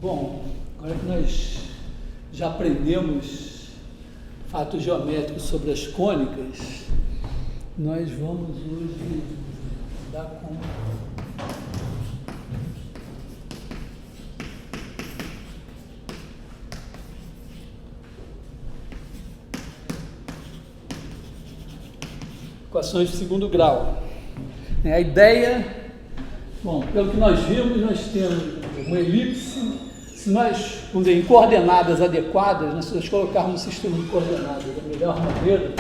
Bom, agora que nós já aprendemos fatos geométricos sobre as cônicas, nós vamos hoje dar conta equações de segundo grau. A ideia, bom, pelo que nós vimos, nós temos uma elipse. Se nós, vamos dizer, em coordenadas adequadas, se nós colocarmos um sistema de coordenadas da melhor maneira,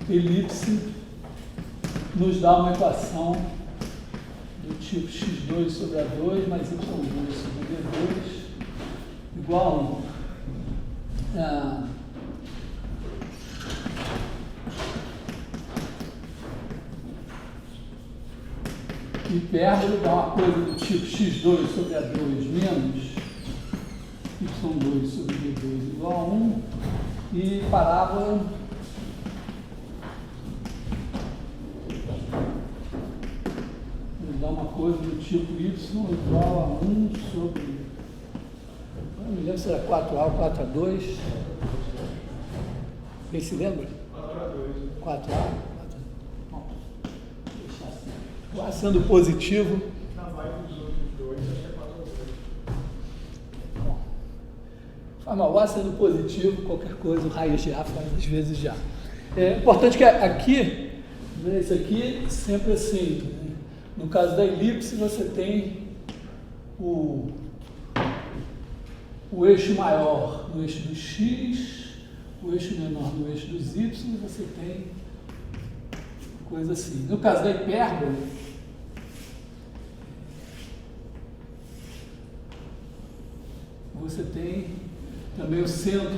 elipse nos dá uma equação do tipo x2 sobre a2 mais y2 sobre b2 igual a hipérbole dá uma coisa do tipo x2 sobre a2 menos y2 sobre b2 igual a 1 e parábola nos dá uma coisa do tipo y igual a 1 sobre, não me lembro se era 4a ou 4a2, quem se lembra? 4a. O A sendo positivo. Na vibe dos outros dois, acho que é 4 a 2. Bom, faz mal, o A sendo positivo, qualquer coisa, o raiz de A faz às vezes já. É importante que aqui, né, isso aqui sempre assim, né? No caso da elipse, você tem o eixo maior no eixo do x, o eixo menor no eixo dos y, e você tem coisa assim. No caso da hipérbole, você tem também o centro.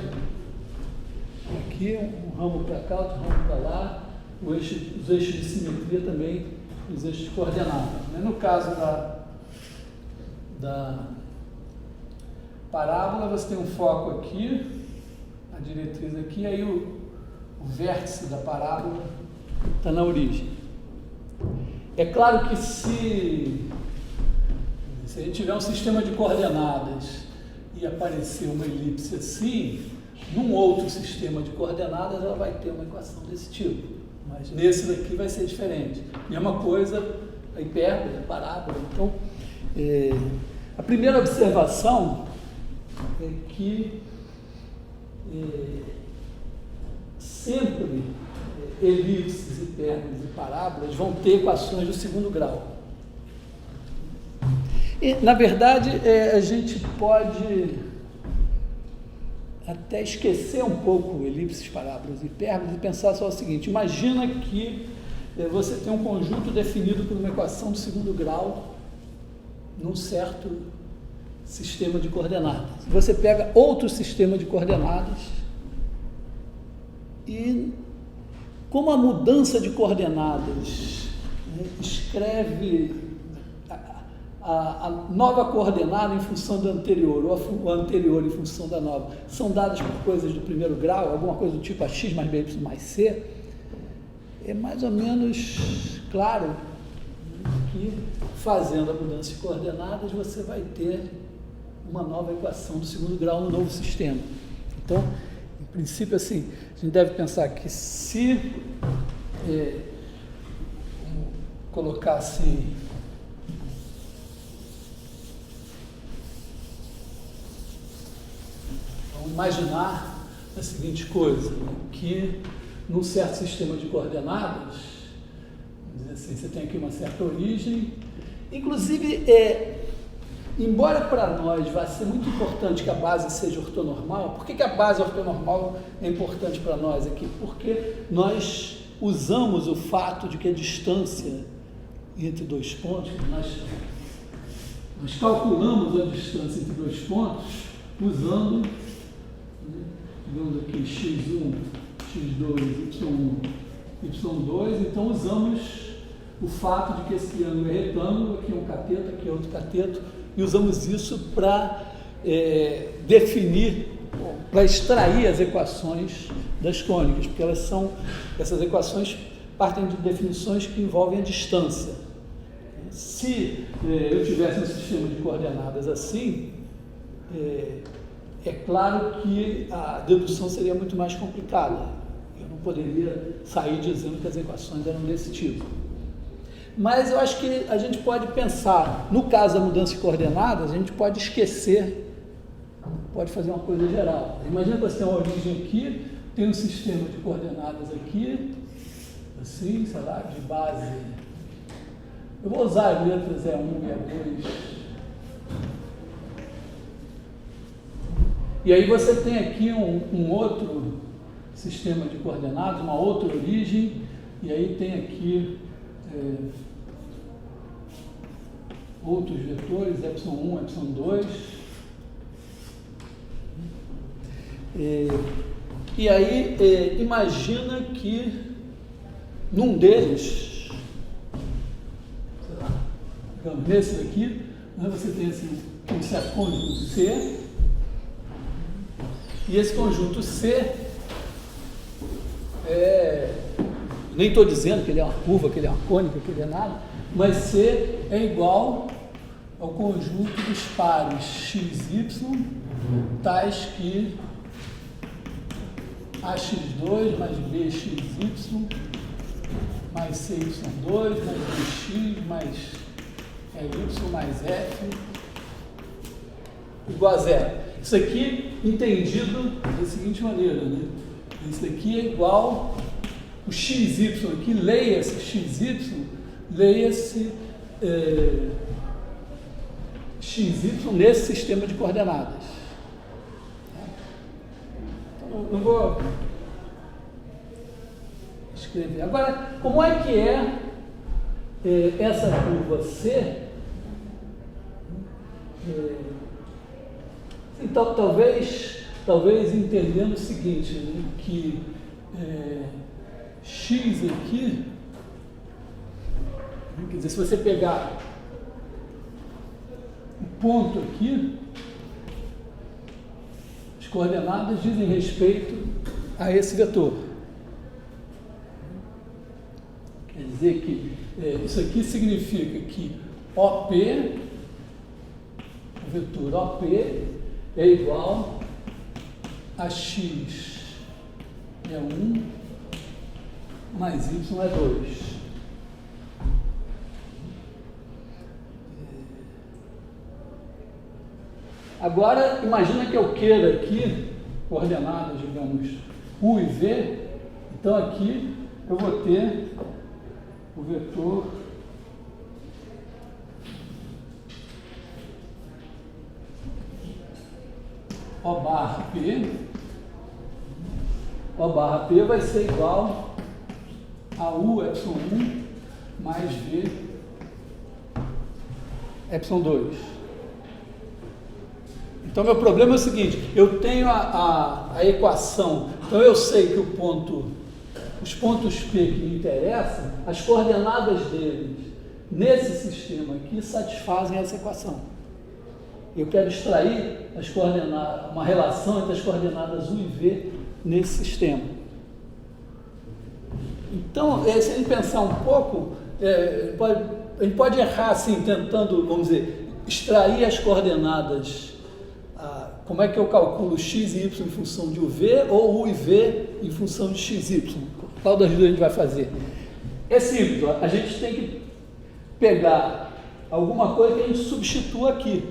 Aqui um ramo para cá, outro ramo para lá, os eixos de simetria também, os eixos de coordenadas. No caso da parábola, você tem um foco aqui, a diretriz aqui, aí o vértice da parábola está na origem. É claro que se a gente tiver um sistema de coordenadas e aparecer uma elipse assim, num outro sistema de coordenadas ela vai ter uma equação desse tipo, mas nesse daqui vai ser diferente. Mesma coisa a hipérbole, a parábola. Então, a primeira observação é que sempre elipses, hipérboles e parábolas vão ter equações do segundo grau. E, na verdade, a gente pode até esquecer um pouco elipses, parábolas e hipérboles e pensar só o seguinte: imagina que você tem um conjunto definido por uma equação do segundo grau num certo sistema de coordenadas. Você pega outro sistema de coordenadas e, como a mudança de coordenadas, né, escreve a nova coordenada em função da anterior, ou a anterior em função da nova, são dadas por coisas do primeiro grau, alguma coisa do tipo ax mais by mais c, é mais ou menos claro que, fazendo a mudança de coordenadas, você vai ter uma nova equação do segundo grau no novo sistema. Então, em princípio, assim, a gente deve pensar que se colocar assim, vamos imaginar a seguinte coisa, que num certo sistema de coordenadas, vamos dizer assim, você tem aqui uma certa origem, inclusive, embora para nós vá ser muito importante que a base seja ortonormal. Por que a base ortonormal é importante para nós aqui? Porque nós usamos o fato de que a distância entre dois pontos, nós calculamos a distância entre dois pontos usando, digamos aqui, x1, x2, y1, y2, então usamos o fato de que esse triângulo é retângulo, aqui é um cateto, aqui é outro cateto, e usamos isso para definir, para extrair as equações das cônicas, porque essas equações partem de definições que envolvem a distância. Se eu tivesse um sistema de coordenadas assim, é claro que a dedução seria muito mais complicada. Eu não poderia sair dizendo que as equações eram desse tipo. Mas eu acho que a gente pode pensar, no caso da mudança de coordenadas, a gente pode esquecer, pode fazer uma coisa geral. Imagina que você tem uma origem aqui, tem um sistema de coordenadas aqui, assim, sei lá, de base. Eu vou usar as letras E1 e E2. E aí você tem aqui um outro sistema de coordenadas, uma outra origem, e aí tem aqui outros vetores, ε1, ε2. E aí, imagina que num deles, sei lá, digamos, nesse daqui, você tem assim, um certo conjunto C, e esse conjunto C nem estou dizendo que ele é uma curva, que ele é uma cônica, que ele é nada, mas C é igual ao conjunto dos pares XY, tais que AX2 mais BXY mais CY2 mais BX mais Y mais F igual a zero. Isso aqui entendido da seguinte maneira, né? Isso aqui é igual o XY aqui, leia-se XY, leia-se XY nesse sistema de coordenadas. Então, não vou escrever. Agora, como é que essa curva C? Então, talvez entendendo o seguinte, né, que X aqui, quer dizer, se você pegar o ponto aqui, as coordenadas dizem respeito a esse vetor. Quer dizer que isso aqui significa que OP, o vetor OP, é igual a X é 1 mais Y é 2. Agora, imagina que eu queira aqui, coordenadas, digamos, U e V, então aqui eu vou ter o vetor O barra P vai ser igual a U ε1 mais V ε2. Então, meu problema é o seguinte, eu tenho a equação, então eu sei que os pontos P que me interessam, as coordenadas deles nesse sistema aqui satisfazem essa equação. Eu quero extrair as coordenadas, uma relação entre as coordenadas U e V nesse sistema. Então, se a gente pensar um pouco, a gente pode errar assim, tentando, vamos dizer, extrair as coordenadas. Como é que eu calculo x e y em função de UV ou U e V em função de xy? Qual das duas a gente vai fazer? É simples, a gente tem que pegar alguma coisa que a gente substitua aqui.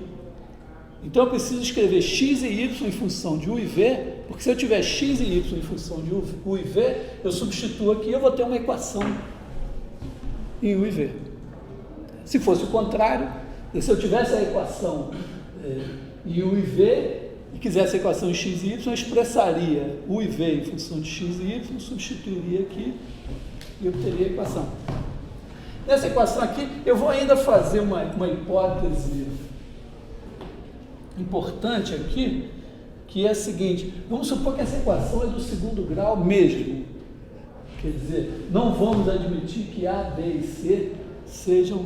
Então eu preciso escrever x e y em função de U e V, porque se eu tiver x e y em função de U e V, eu substituo aqui e eu vou ter uma equação em U e V. Se fosse o contrário, se eu tivesse a equação em U e V e quisesse a equação em x e y, eu expressaria U e V em função de x e y, substituiria aqui e obteria a equação. Nessa equação aqui, eu vou ainda fazer uma hipótese importante aqui, que é a seguinte: vamos supor que essa equação é do segundo grau mesmo. Quer dizer, não vamos admitir que A, B e C sejam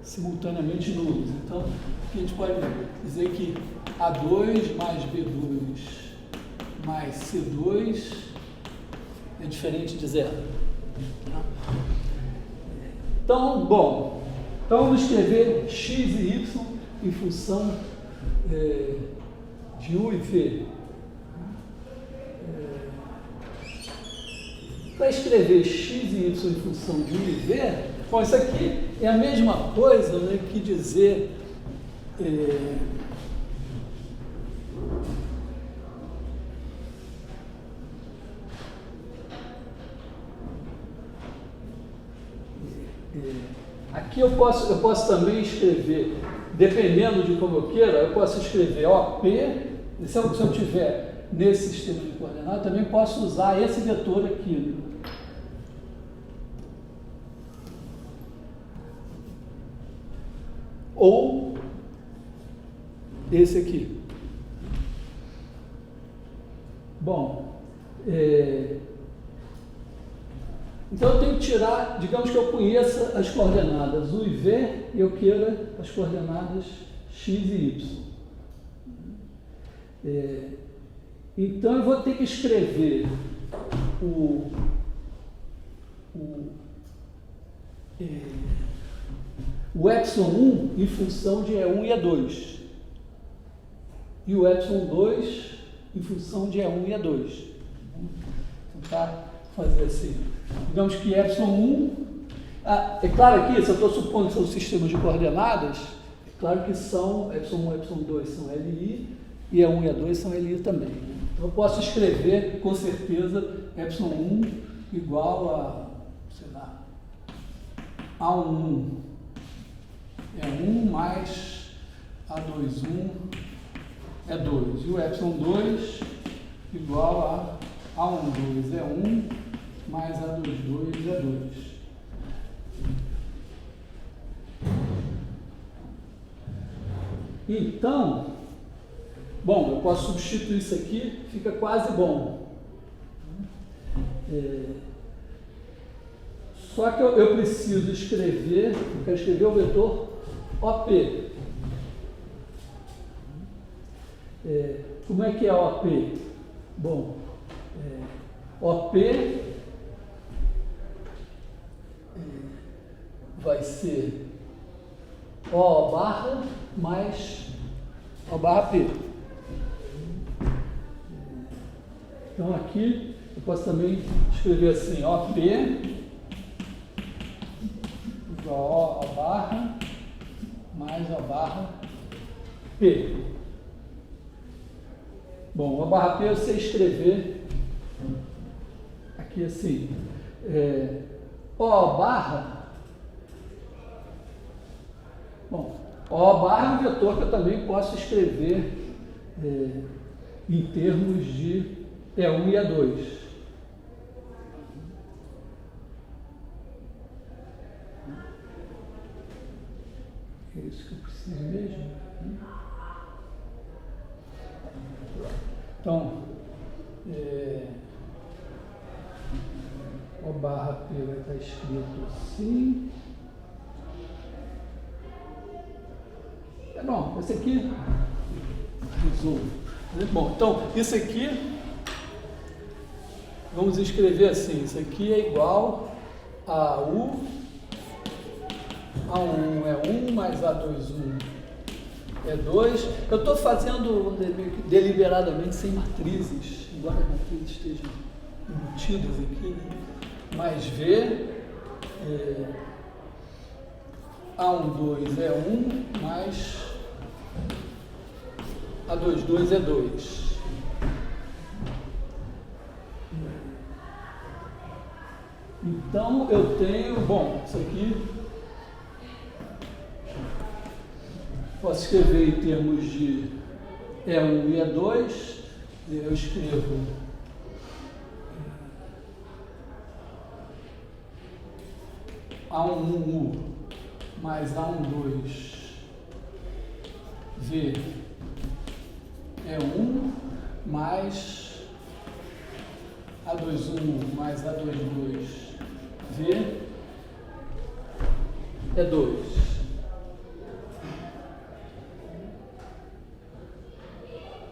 simultaneamente nulos. Então, aqui a gente pode dizer que A2 mais B2 mais C2 é diferente de zero. Então, bom, Então vamos escrever x e y em função de u e v. Para escrever x e y em função de u e v, bom, isso aqui é a mesma coisa, né, que dizer aqui eu posso também escrever, dependendo de como eu queira, eu posso escrever OP, se eu tiver nesse sistema de coordenadas, também posso usar esse vetor aqui. Ou esse aqui. Bom, então eu tenho que tirar, digamos que eu conheça as coordenadas U e V e eu queira as coordenadas X e Y. Então eu vou ter que escrever o epsilon 1 em função de E1 e E2 e o epsilon 2 em função de E1 e E2. Vou tentar fazer assim. Digamos que epsilon 1, é claro aqui, se eu estou supondo que são sistemas de coordenadas, é claro que são epsilon 1 e epsilon 2 são LI e E1 e E2 são LI também. Então eu posso escrever com certeza epsilon 1 igual a, sei lá, A1 é 1 mais A21 é 2. E o epsilon 2 igual a A12 é 1 mais A22 é 2. Então, bom, eu posso substituir isso aqui, fica quase bom. Só que eu preciso escrever, eu quero escrever o vetor OP. Como é que é OP? Bom, OP vai ser O barra mais O barra P. Então aqui eu posso também escrever assim, OP igual a O barra mais O barra P. Bom, O barra P eu sei escrever aqui assim, O barra, bom, O barra é um vetor que eu também posso escrever em termos de E1 e E2. É isso que eu preciso mesmo. Então, O barra P vai estar escrito assim. Bom, esse aqui resolve. Bom, então, isso aqui, vamos escrever assim, isso aqui é igual a U, A1 é 1 mais A21 é 2. Eu estou fazendo deliberadamente sem matrizes, embora as matrizes estejam embutidas aqui, né? Mais V, A12 é 1 mais A22 é 2. Então eu tenho, bom, isso aqui posso escrever em termos de E1 e E2, eu escrevo A11 mais A12 V é 1 mais A21 mais A22 V é 2.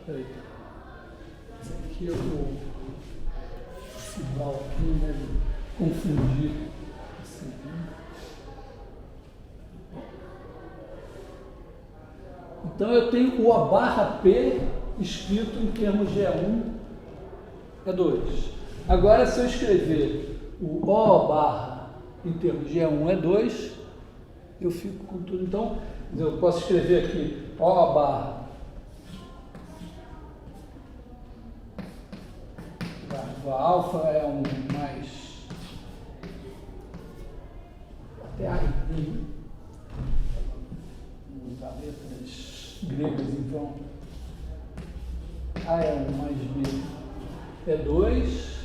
Peraí. Esse aqui eu vou igual aqui, né? Confundir. Assim, né? Então eu tenho o O barra P escrito em termos de E1 é 2. Agora, se eu escrever o O barra em termos de E1 é 2, eu fico com tudo. Então, eu posso escrever aqui O barra alfa é 1 mais até aí, usar letras gregas em vão. A é 1 mais B é 2.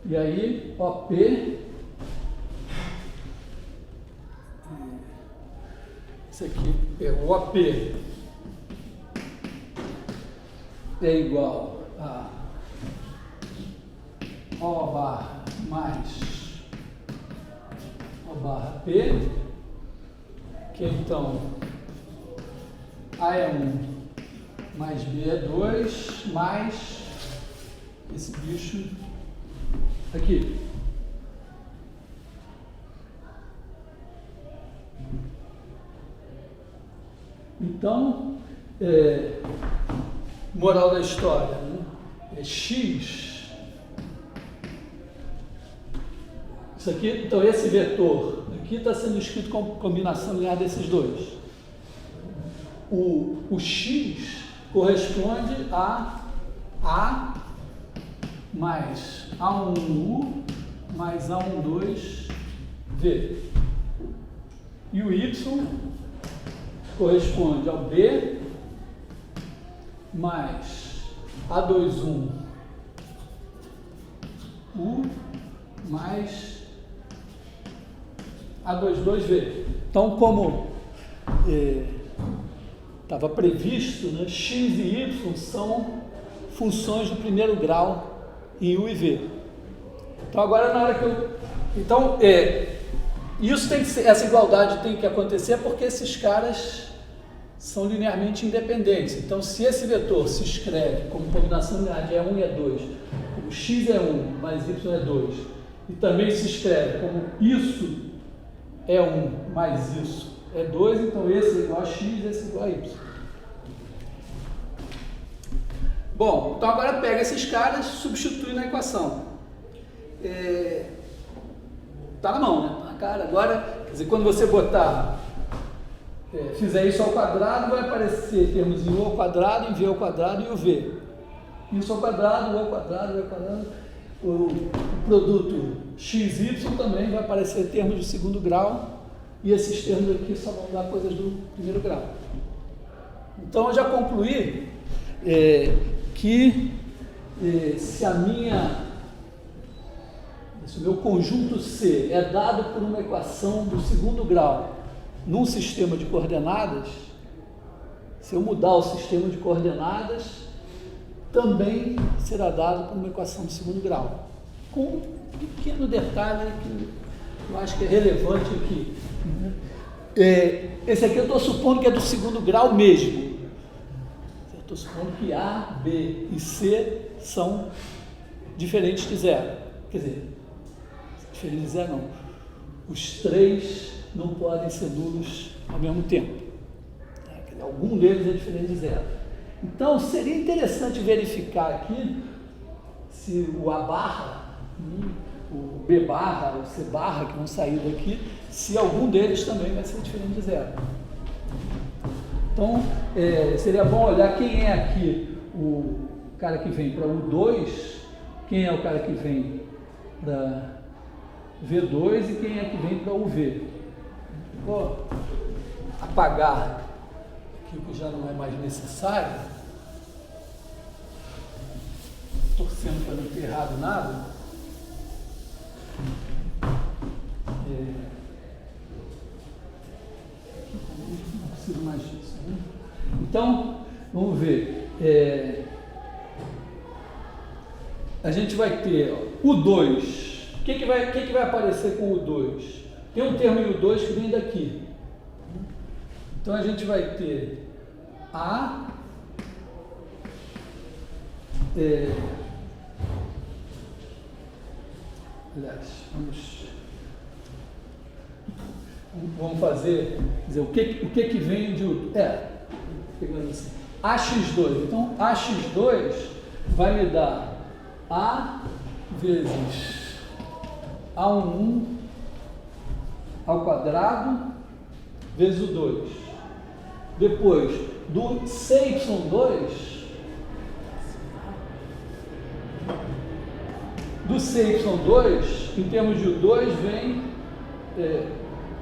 E aí, OP, isso aqui é o OP é igual a O barra mais O barra P, que então A é 1 mais B é 2, mais esse bicho aqui. Então, moral da história, né? É X. Isso aqui, então esse vetor aqui está sendo escrito como combinação linear desses dois. O X corresponde a A mais A1U mais A12V. E o Y corresponde ao B mais A21U mais A22V. Então, como estava previsto, né, X e Y são funções do primeiro grau em U e V. Então, agora na hora que eu... Então, isso tem que ser, essa igualdade tem que acontecer porque esses caras são linearmente independentes. Então, se esse vetor se escreve como combinação linear de E1 e E2, como x é 1 mais y é 2, e também se escreve como isso é 1 mais isso é 2, então esse é igual a x, esse é igual a y. Bom, então agora pega esses caras e substitui na equação. Tá na mão, né? Tá na cara. Agora, quer dizer, quando você botar, fizer isso ao quadrado, vai aparecer termos em U ao quadrado, em V ao quadrado e o V. Isso ao quadrado, U ao quadrado, V ao quadrado. O produto XY também vai aparecer termos de segundo grau, e esses termos aqui só vão dar coisas do primeiro grau. Então eu já concluí que se o meu conjunto C é dado por uma equação do segundo grau num sistema de coordenadas, se eu mudar o sistema de coordenadas, também será dado por uma equação de segundo grau. Com um pequeno detalhe que eu acho que é relevante aqui. Esse aqui eu estou supondo que é do segundo grau mesmo. Eu estou supondo que A, B e C são diferentes de zero. Quer dizer, diferentes de zero não. Os três não podem ser nulos ao mesmo tempo. Quer dizer, algum deles é diferente de zero. Então, seria interessante verificar aqui se o A barra, o B barra, o C barra que vão sair daqui, se algum deles também vai ser diferente de zero. Então, seria bom olhar quem é aqui o cara que vem para U2, quem é o cara que vem para V2 e quem é que vem para UV. Vou apagar aquilo que já não é mais necessário, torcendo para não ter errado nada. Não preciso mais disso, né? Então, vamos ver. A gente vai ter o 2. O que vai aparecer com o 2? Tem um termo em U2 que vem daqui. Então a gente vai ter A, aliás, vamos fazer, quer dizer, o que vem de... pegando assim, AX2. Então, AX2 vai me dar A vezes A11 ao quadrado vezes o 2. Depois, do CY2, do CY2, em termos de 2, vem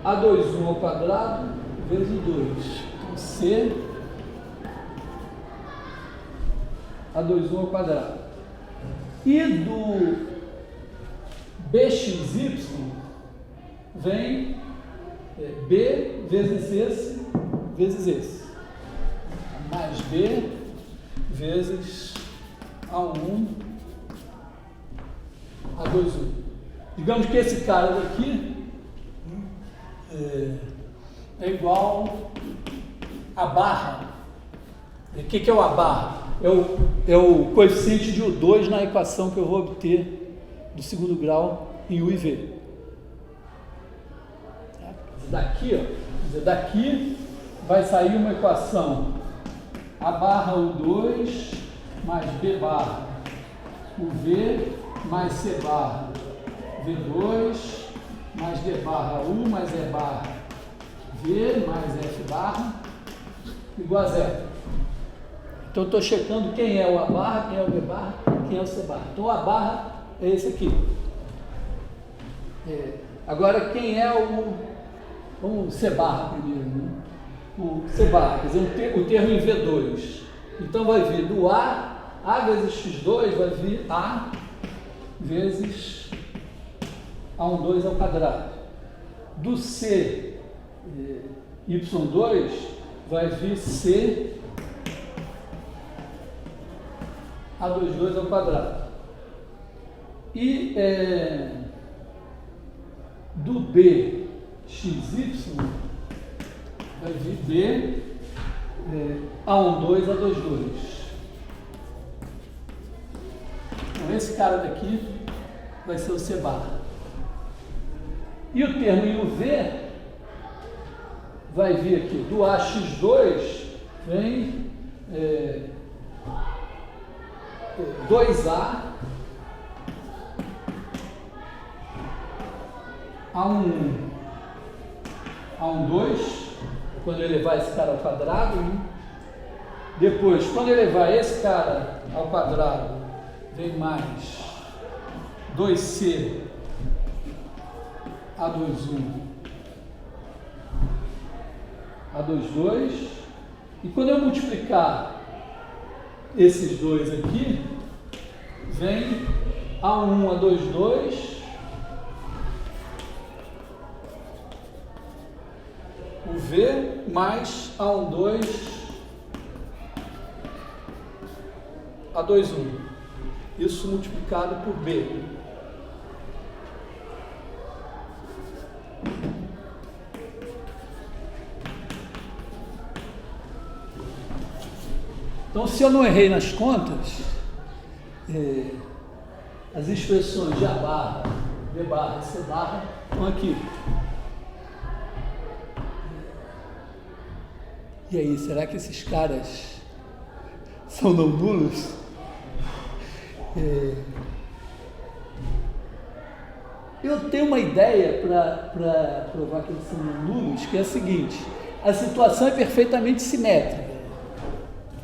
A21 ao quadrado vezes o 2. Então, C A21 ao quadrado. E do BXY vem B vezes esse, mais B vezes A1, A21. Digamos que esse cara daqui é igual a barra. O que é o A barra? É o coeficiente de U2 na equação que eu vou obter do segundo grau em U e V. Daqui vai sair uma equação A barra U2 mais B barra UV mais C barra V2 mais D barra U mais E barra V mais F barra igual a zero. Então, eu estou checando quem é o A barra, quem é o B barra, quem é o C barra. Então, o A barra é esse aqui. Agora, quem é o C barra primeiro, né? O C barra, quer dizer, o termo em V2. Então, vai vir do A vezes X2 vai vir A vezes A12 ao quadrado. Do C, Y2 vai vir C A22 ao quadrado. E do B XY vai vir B A12 A22. Então, esse cara daqui vai ser o C barra. E o termo em UV vai vir aqui. Do AX2 vem 2A A1 A12, quando eu levar esse cara ao quadrado, né? Depois, quando eu levar esse cara ao quadrado, vem mais 2C A21 A22, e quando eu multiplicar esses dois aqui, vem A1 A22 o V mais A12 A21. Isso multiplicado por B. Então, se eu não errei nas contas, as expressões de A barra, B barra e C barra estão aqui. E aí, será que esses caras são não nulos? Eu tenho uma ideia para provar que eles são não nulos, que é a seguinte: a situação é perfeitamente simétrica.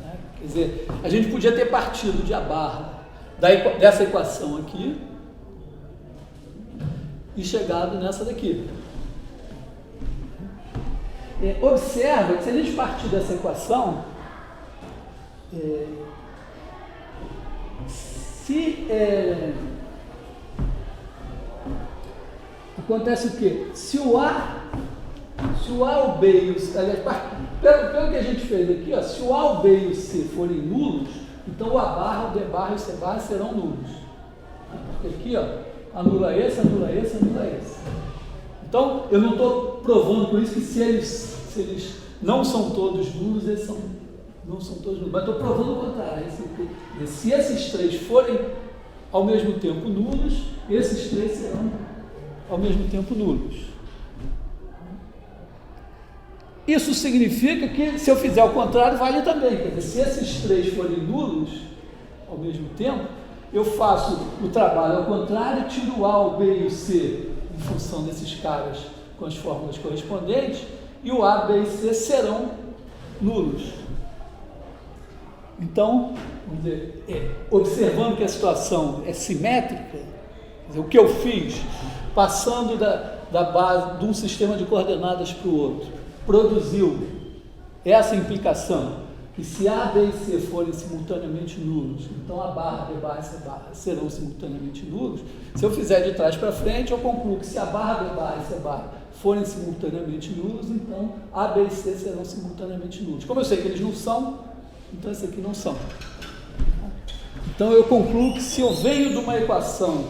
Né? Quer dizer, a gente podia ter partido de A barra dessa equação aqui e chegado nessa daqui. Observa que se a gente partir dessa equação, acontece o quê? Se o A, o B e o C, aliás, pelo que a gente fez aqui, ó, se o A, o B e o C forem nulos, então o A barra, o B barra e o C barra serão nulos. Porque aqui, ó, anula esse, anula esse, anula esse. Então, eu não estou provando com isso que se eles não são todos nulos, eles não são todos nulos. Mas estou provando o contrário. Se esses três forem ao mesmo tempo nulos, esses três serão ao mesmo tempo nulos. Isso significa que, se eu fizer o contrário, vale também. Quer dizer, se esses três forem nulos, ao mesmo tempo, eu faço o trabalho ao contrário, tiro o A, o B e o C, em função desses caras com as fórmulas correspondentes, e o A, B e C serão nulos. Então, vamos dizer, observando que a situação é simétrica, quer dizer, o que eu fiz, passando da base de um sistema de coordenadas para o outro, produziu essa implicação que se A, B e C forem simultaneamente nulos, então a barra, B barra e C barra serão simultaneamente nulos. Se eu fizer de trás para frente, eu concluo que se a barra, B barra e C barra forem simultaneamente nulos, então A, B e C serão simultaneamente nulos. Como eu sei que eles não são, então esses aqui não são. Então eu concluo que se eu venho de uma equação,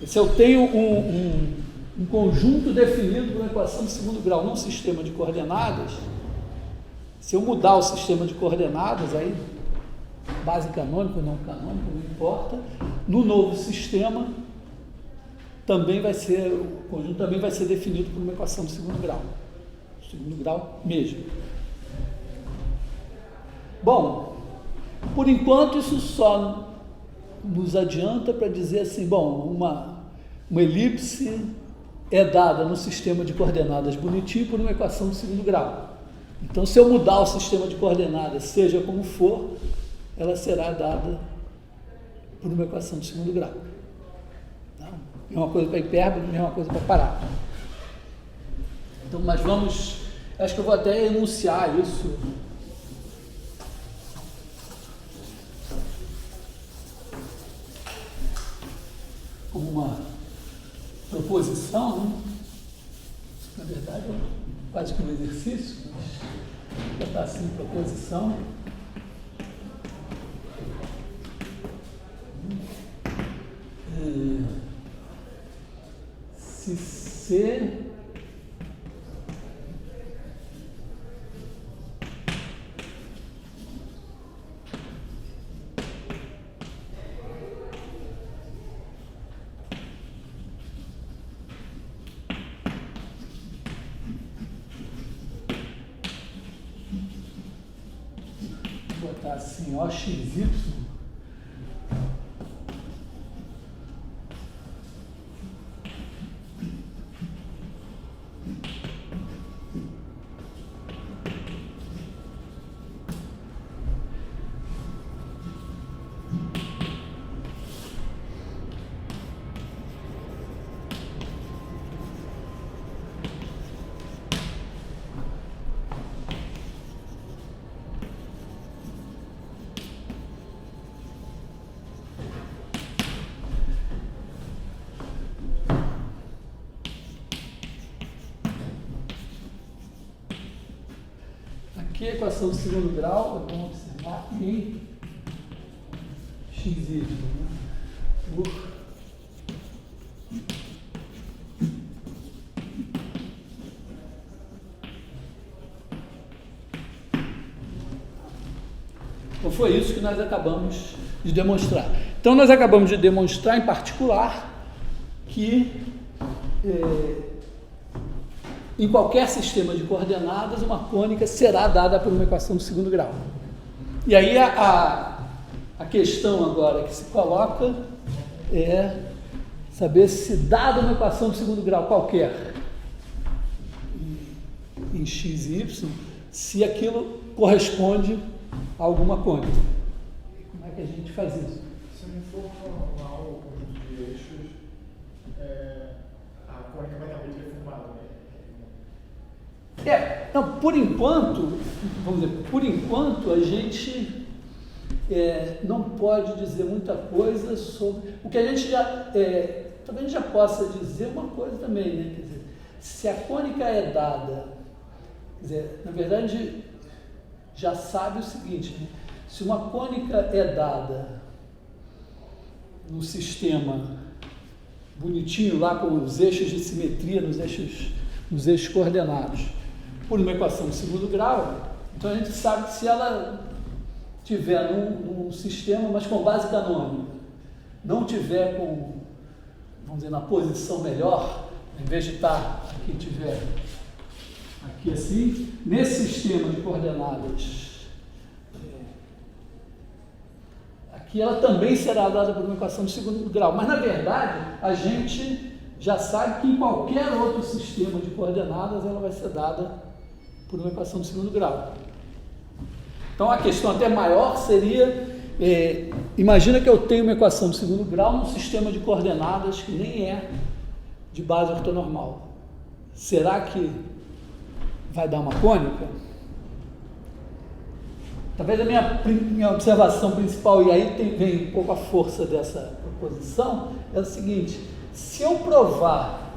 se eu tenho um conjunto definido de uma equação de segundo grau num sistema de coordenadas, se eu mudar o sistema de coordenadas, aí, base canônica ou não canônica, não importa, no novo sistema, também vai ser, o conjunto também vai ser definido por uma equação de segundo grau mesmo. Bom, por enquanto isso só nos adianta para dizer assim, bom, uma elipse é dada no sistema de coordenadas bonitinho por uma equação de segundo grau. Então, se eu mudar o sistema de coordenadas, seja como for, ela será dada por uma equação de segundo grau. Mesma coisa para hipérbole, mesma coisa para parábola. Então, mas vamos, acho que eu vou até enunciar isso. Como uma proposição, né? Na verdade, é quase que um exercício, mas já está assim, proposição. Se C botar assim, OXY, aqui a equação de segundo grau, vamos observar em XY, né? Então foi isso que nós acabamos de demonstrar. Então nós acabamos de demonstrar em particular que em qualquer sistema de coordenadas, uma cônica será dada por uma equação de segundo grau. E aí a questão agora que se coloca é saber se, dada uma equação de segundo grau qualquer, em x e y, se aquilo corresponde a alguma cônica. Como é que a gente faz isso? Se não for formar o conjunto de eixos, a cônica vai estar muito deformada, né? Então, por enquanto, vamos dizer, por enquanto a gente não pode dizer muita coisa sobre o que a gente já, talvez a gente já possa dizer uma coisa também, né? Quer dizer, se a cônica é dada, quer dizer, na verdade, já sabe o seguinte, né? Se uma cônica é dada no sistema bonitinho lá com os eixos de simetria nos eixos coordenados, por uma equação de segundo grau, então a gente sabe que se ela tiver num sistema, mas com base canônica, não tiver com, vamos dizer, na posição melhor, em vez de estar aqui, tiver aqui assim, nesse sistema de coordenadas, aqui ela também será dada por uma equação de segundo grau, mas na verdade a gente já sabe que em qualquer outro sistema de coordenadas ela vai ser dada por uma equação de segundo grau. Então a questão até maior seria, imagina que eu tenho uma equação de segundo grau num sistema de coordenadas que nem é de base ortonormal. Será que vai dar uma cônica? Talvez a minha observação principal, e aí vem um pouco a força dessa proposição, é o seguinte: se eu provar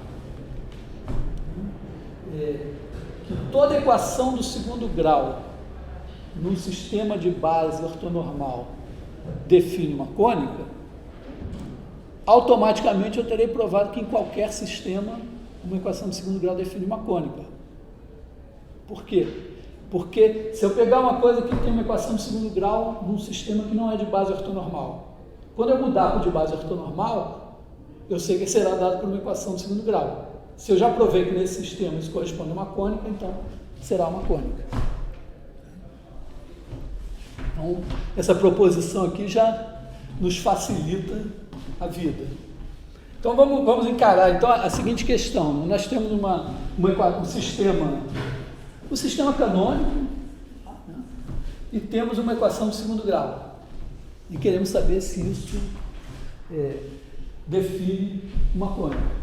que toda equação do segundo grau num sistema de base ortonormal define uma cônica, automaticamente eu terei provado que em qualquer sistema uma equação de segundo grau define uma cônica. Por quê? Porque se eu pegar uma coisa que tem uma equação de segundo grau num sistema que não é de base ortonormal, quando eu mudar para o de base ortonormal, eu sei que será dado por uma equação de segundo grau. Se eu já provei que nesse sistema isso corresponde a uma cônica, então será uma cônica. Então, essa proposição aqui já nos facilita a vida. Então, vamos encarar então, a seguinte questão. Nós temos um sistema canônico, né, e temos uma equação de segundo grau. E queremos saber se isso define uma cônica.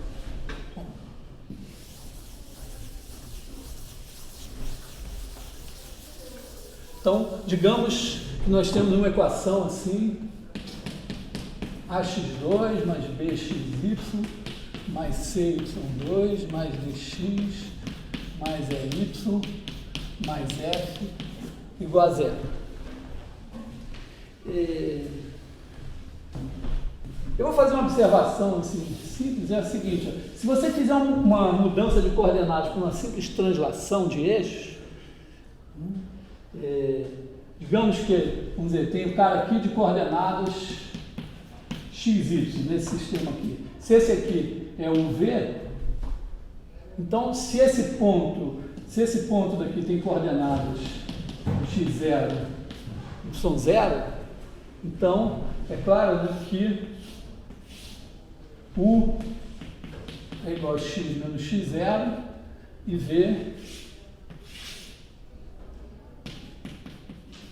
Então, digamos que nós temos uma equação assim: ax2 mais bxy mais cy2 mais dx mais ey mais f igual a zero. Eu vou fazer uma observação assim, simples, é a seguinte: se você fizer uma mudança de coordenadas com uma simples translação de eixos, digamos que, vamos dizer, tem um cara aqui de coordenadas xy, nesse sistema aqui. Se esse aqui é um V, então se esse ponto daqui tem coordenadas x0, y0, então é claro, né, que U é igual a x menos x0 e V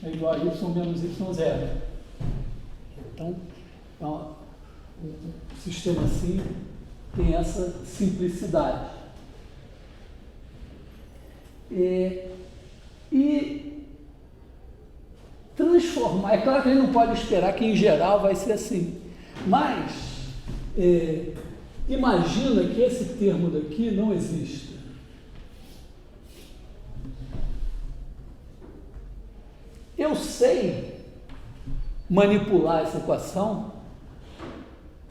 é igual a y menos y0. Então, um sistema assim tem essa simplicidade. E transformar, é claro que a gente não pode esperar que em geral vai ser assim, mas imagina que esse termo daqui não exista. Eu sei manipular essa equação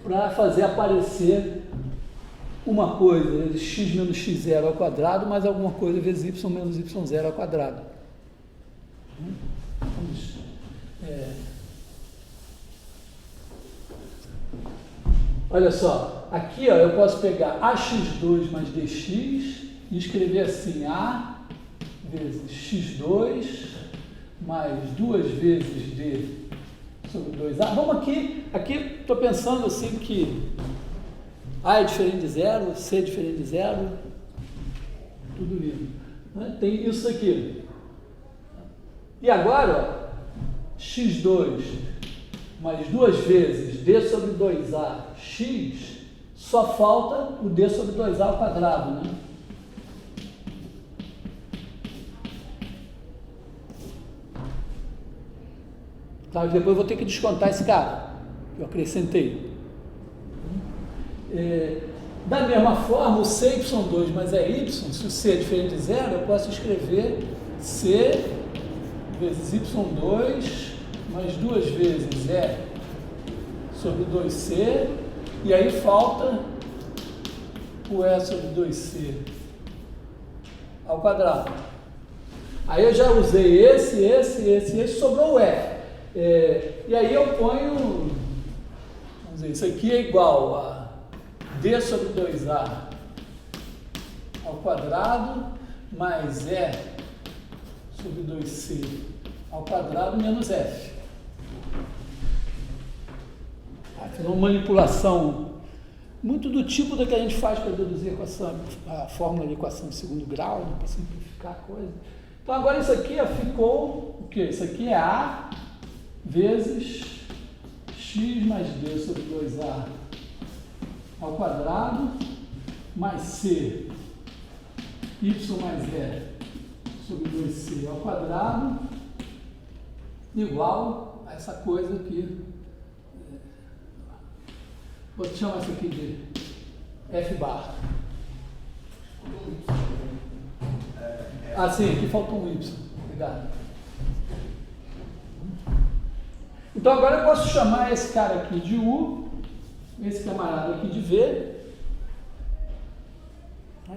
para fazer aparecer uma coisa vezes x menos x0 ao quadrado, mais alguma coisa vezes y menos y0 ao quadrado. Olha só, aqui ó, eu posso pegar ax2 mais dx e escrever assim: a vezes x2 mais 2 vezes d sobre 2a. Vamos aqui estou pensando assim que a é diferente de zero, c é diferente de zero, tudo lindo, né? Tem isso aqui. E agora, ó, x2 mais 2 vezes d sobre 2a x, só falta o d sobre 2a ao quadrado, né? Claro, depois eu vou ter que descontar esse cara que eu acrescentei. Da mesma forma, o cy2 mais y, se o c é diferente de zero, eu posso escrever c vezes y2 mais 2 vezes e sobre 2c, e aí falta o e sobre 2c ao quadrado. Aí eu já usei esse, sobrou o f. E aí eu ponho, vamos dizer, isso aqui é igual a d sobre 2a ao quadrado mais E sobre 2C ao quadrado menos F. É uma manipulação muito do tipo da que a gente faz para deduzir a fórmula de equação de segundo grau, né, para simplificar a coisa. Então agora isso aqui ficou o quê? Isso aqui é A vezes x mais d sobre 2A ao quadrado mais C y mais E sobre 2C ao quadrado igual a essa coisa aqui. Vou chamar isso aqui de F bar. Ah, sim, aqui faltou um Y. Obrigado. Então agora eu posso chamar esse cara aqui de U, esse camarada aqui de V.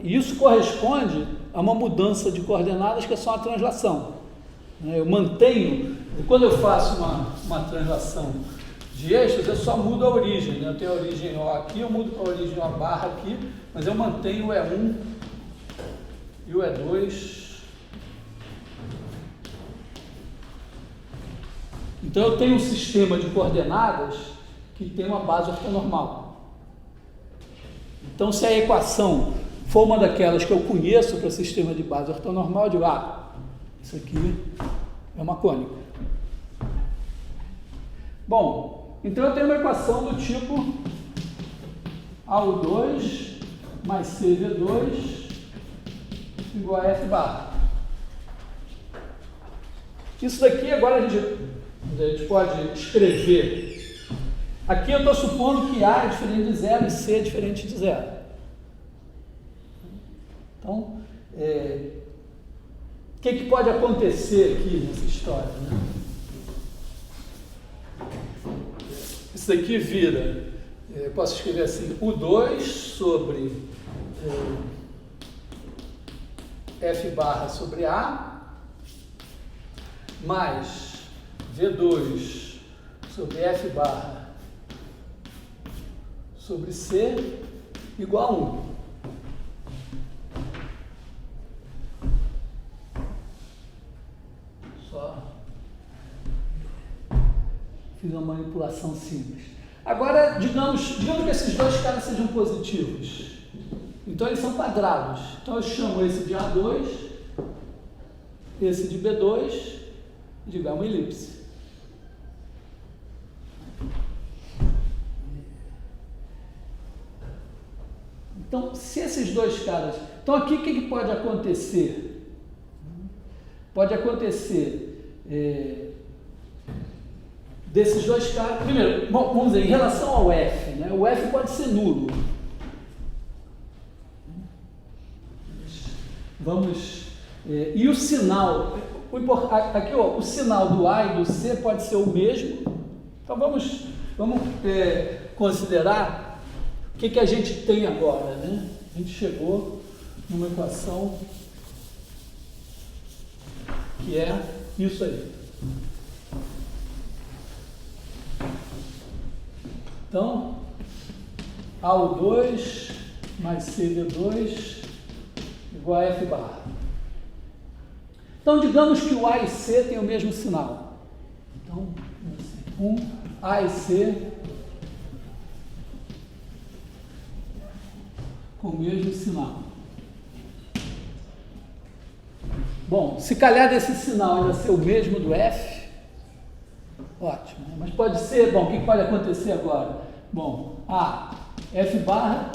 E isso corresponde a uma mudança de coordenadas que é só uma translação. Eu mantenho, quando eu faço uma translação de eixos, eu só mudo a origem, né? Eu tenho a origem O aqui, eu mudo para a origem O barra aqui, mas eu mantenho o E1 e o E2. Então eu tenho um sistema de coordenadas que tem uma base ortonormal. Então se a equação for uma daquelas que eu conheço para sistema de base ortonormal, eu digo, isso aqui é uma cônica. Bom, então eu tenho uma equação do tipo AU2 mais CV2 igual a F bar. Isso daqui agora a gente pode escrever. Aqui eu estou supondo que A é diferente de zero e C é diferente de zero. Então, o que pode acontecer aqui nessa história, né? Isso daqui vira, eu posso escrever assim, U2 sobre F barra sobre A, mais V2 sobre F barra sobre C, igual a 1. Fiz uma manipulação simples. Agora, digamos que esses dois caras sejam positivos. Então, eles são quadrados. Então, eu chamo esse de A2, esse de B2, e digo, é uma elipse. Então, se esses dois caras... Então, aqui o que pode acontecer? Pode acontecer... desses dois caras, primeiro, vamos dizer, em relação ao F, né? O F pode ser nulo. E o sinal, aqui o sinal do A e do C pode ser o mesmo. Então vamos considerar o que a gente tem agora, né? A gente chegou numa equação que é isso aí. Então, AU2 mais CV2 igual a F barra. Então, digamos que o A e C têm o mesmo sinal. Então, A e C com o mesmo sinal. Bom, se calhar desse sinal ainda ser o mesmo do F, ótimo. Mas pode ser, bom, o que pode acontecer agora? Bom, F barra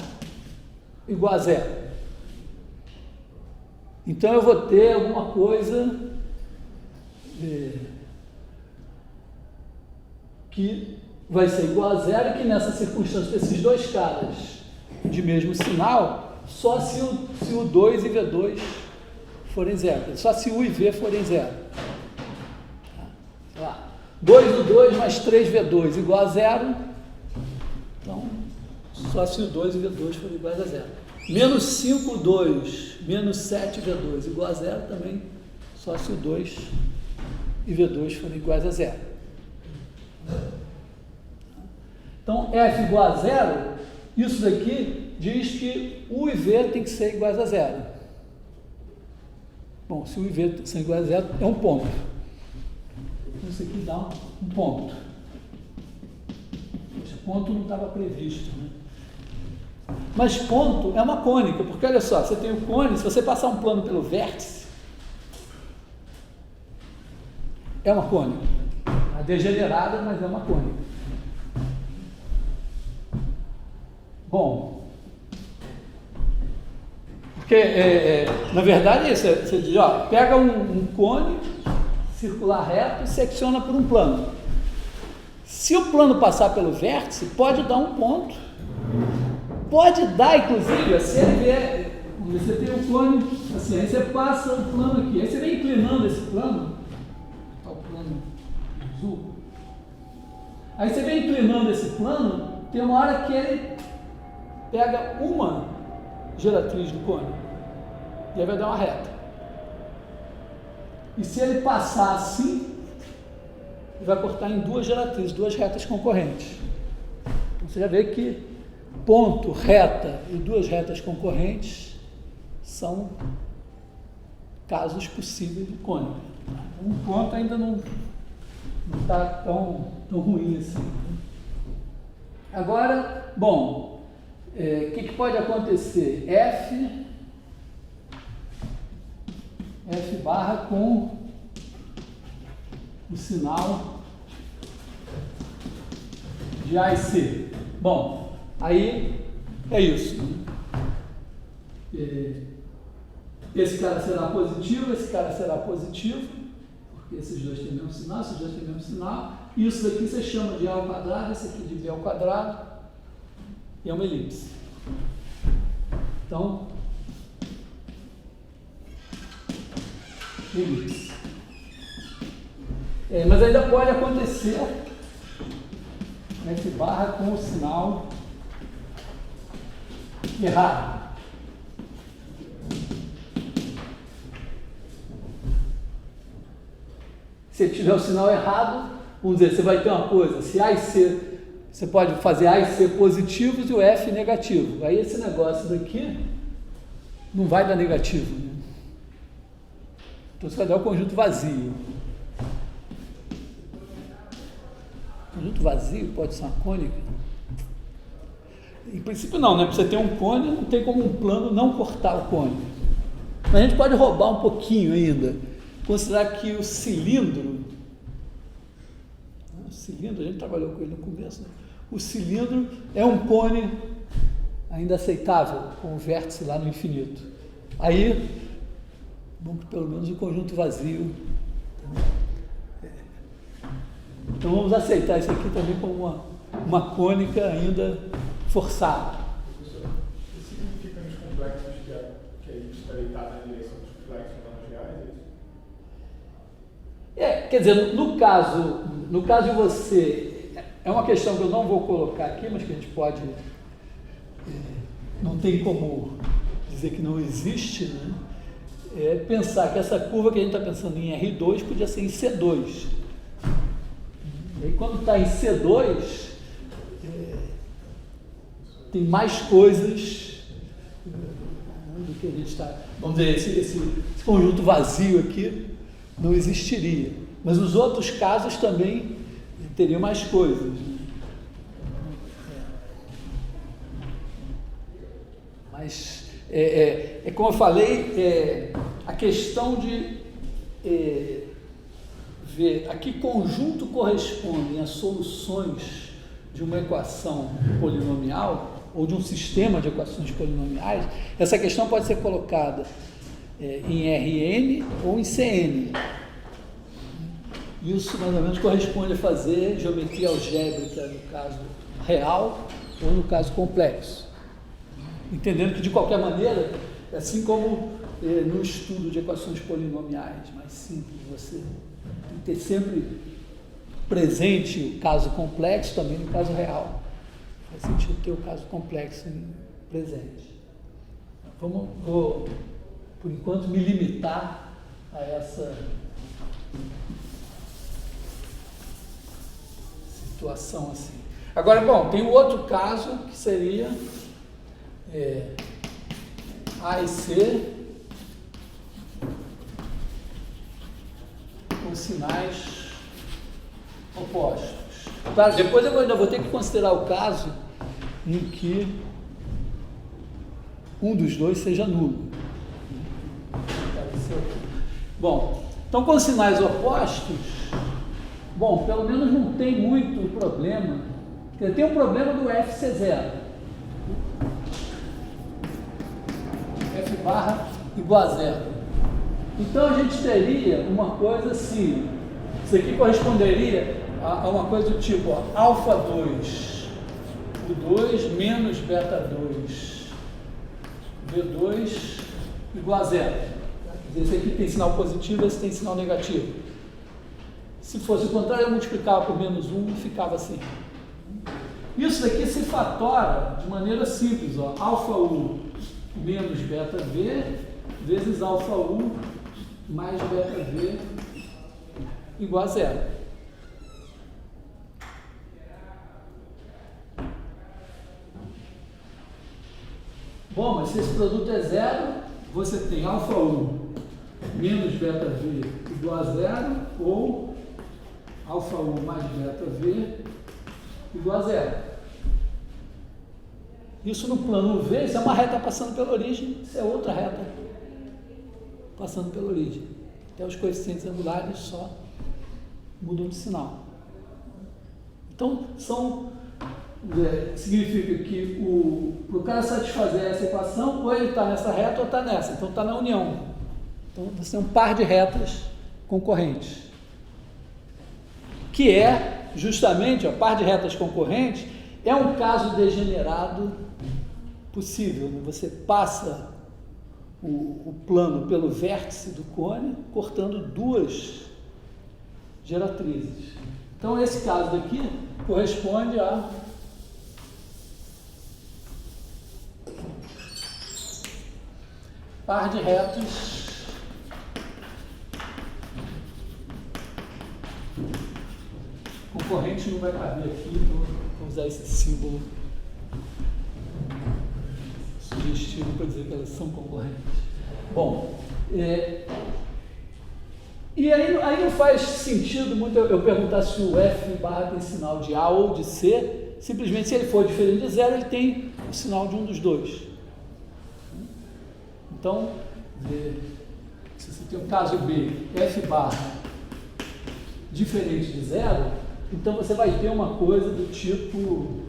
igual a zero. Então eu vou ter alguma coisa que vai ser igual a zero e que nessa circunstância desses dois caras de mesmo sinal, só se o 2 e V2 forem zero. Só se U e V forem zero. Sei lá. 2U2 mais 3V2 igual a zero. Então, só se o 2 e V2 forem iguais a zero. Menos 5U2 menos 7V2 igual a zero também, só se o 2 e V2 forem iguais a zero. Então, F igual a zero, isso daqui diz que U e V tem que ser iguais a zero. Bom, se o IV são iguais a zero, é um ponto. Então, isso aqui dá um ponto. Esse ponto não estava previsto, né? Mas ponto é uma cônica, porque olha só, você tem o cone, se você passar um plano pelo vértice, é uma cônica. É degenerada, mas é uma cônica. Bom, porque, na verdade, é isso. Você diz, ó, pega um cone circular reto e secciona por um plano. Se o plano passar pelo vértice, pode dar um ponto. Pode dar, inclusive, se ele vier, você tem um cone assim, aí você passa o plano aqui, aí você vem inclinando esse plano, está o plano azul, aí você vem inclinando esse plano, tem uma hora que ele pega uma geratriz do cone, e aí vai dar uma reta. E se ele passar assim, ele vai cortar em duas geratrizes, duas retas concorrentes. Então você já vê que ponto, reta e duas retas concorrentes são casos possíveis de cônica. Um ponto ainda não está tão ruim assim. Agora, bom, o que pode acontecer? F barra com o sinal de A e C. Bom, aí é isso. Esse cara será positivo, esse cara será positivo, porque esses dois têm o mesmo sinal, esses dois têm o mesmo sinal. Isso daqui você chama de A ao quadrado, esse aqui de B ao quadrado, e é uma elipse. Então, elipse. Mas ainda pode acontecer F barra com o sinal errado. Se tiver o sinal errado, vamos dizer, você vai ter uma coisa, se A e C, você pode fazer A e C positivos e o F negativo. Aí esse negócio daqui não vai dar negativo, né? Então você vai dar o conjunto vazio. O conjunto vazio pode ser uma cônica? Em princípio não, né? Para você ter um cone, não tem como um plano não cortar o cone. Mas a gente pode roubar um pouquinho ainda. Considerar que o cilindro, a gente trabalhou com ele no começo, né? O cilindro é um cone ainda aceitável, com o vértice lá no infinito. Aí, bom que pelo menos o conjunto vazio. Então vamos aceitar isso aqui também como uma cônica ainda forçada. Isso significa nos complexos que a elipse está deitada na direção dos complexos não reais, é isso? Quer dizer, no caso de você, é uma questão que eu não vou colocar aqui, mas que a gente pode, não tem como dizer que não existe, né? É pensar que essa curva que a gente está pensando em R2 podia ser em C2. E aí, quando está em C2, tem mais coisas do que a gente está... Vamos dizer, esse conjunto vazio aqui não existiria. Mas os outros casos também teriam mais coisas. Mas, como eu falei, a questão de ver a que conjunto correspondem as soluções de uma equação polinomial ou de um sistema de equações polinomiais, essa questão pode ser colocada em Rn ou em Cn. Isso, mais ou menos, corresponde a fazer geometria algébrica no caso real ou no caso complexo. Entendendo que, de qualquer maneira, assim como no estudo de equações polinomiais mais simples, você tem que ter sempre presente o caso complexo também no caso real. Faz sentido ter o caso complexo presente. Vou, por enquanto, me limitar a essa situação assim. Agora, bom, tem o outro caso que seria A e C com sinais opostos. Claro, depois eu ainda vou ter que considerar o caso em que um dos dois seja nulo. Bom, então com sinais opostos, bom, pelo menos não tem muito problema. Tem um problema do f ser zero. F barra igual a zero. Então a gente teria uma coisa assim, isso aqui corresponderia a uma coisa do tipo, ó, alfa 2, U2 menos beta 2, V2 igual a zero. Esse aqui tem sinal positivo, esse tem sinal negativo. Se fosse o contrário, eu multiplicava por menos 1 e ficava assim. Isso daqui se fatora de maneira simples, ó, alfa U menos beta V vezes alfa U mais beta V igual a zero. Bom, mas se esse produto é zero, você tem alfa U menos beta V igual a zero ou alfa U mais beta V igual a zero. Isso no plano V, isso é uma reta passando pela origem, isso é outra reta passando pela origem. Até os coeficientes angulares só mudam de sinal. Então, significa que para o cara satisfazer essa equação, ou ele está nessa reta ou está nessa. Então, está na união. Então, você tem um par de retas concorrentes. Que é, justamente, o par de retas concorrentes é um caso degenerado possível. Você passa o plano pelo vértice do cone, cortando duas geratrizes. Então, esse caso daqui corresponde a par de retas concorrente. Não vai caber aqui, então vou usar esse símbolo sugestivo para dizer que elas são concorrentes. Bom, e aí não faz sentido muito eu perguntar se o F barra tem sinal de A ou de C. Simplesmente, se ele for diferente de zero, ele tem o sinal de um dos dois. Então, se você tem um caso B, F barra diferente de zero, então você vai ter uma coisa do tipo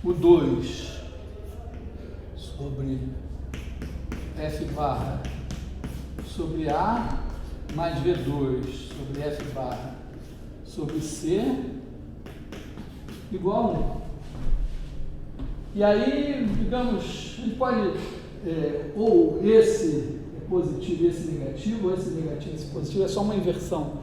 o 2 sobre F barra sobre A mais V2 sobre F barra sobre C igual a 1. E aí, digamos, a gente pode, ou esse é positivo e esse negativo, ou esse negativo e esse positivo, é só uma inversão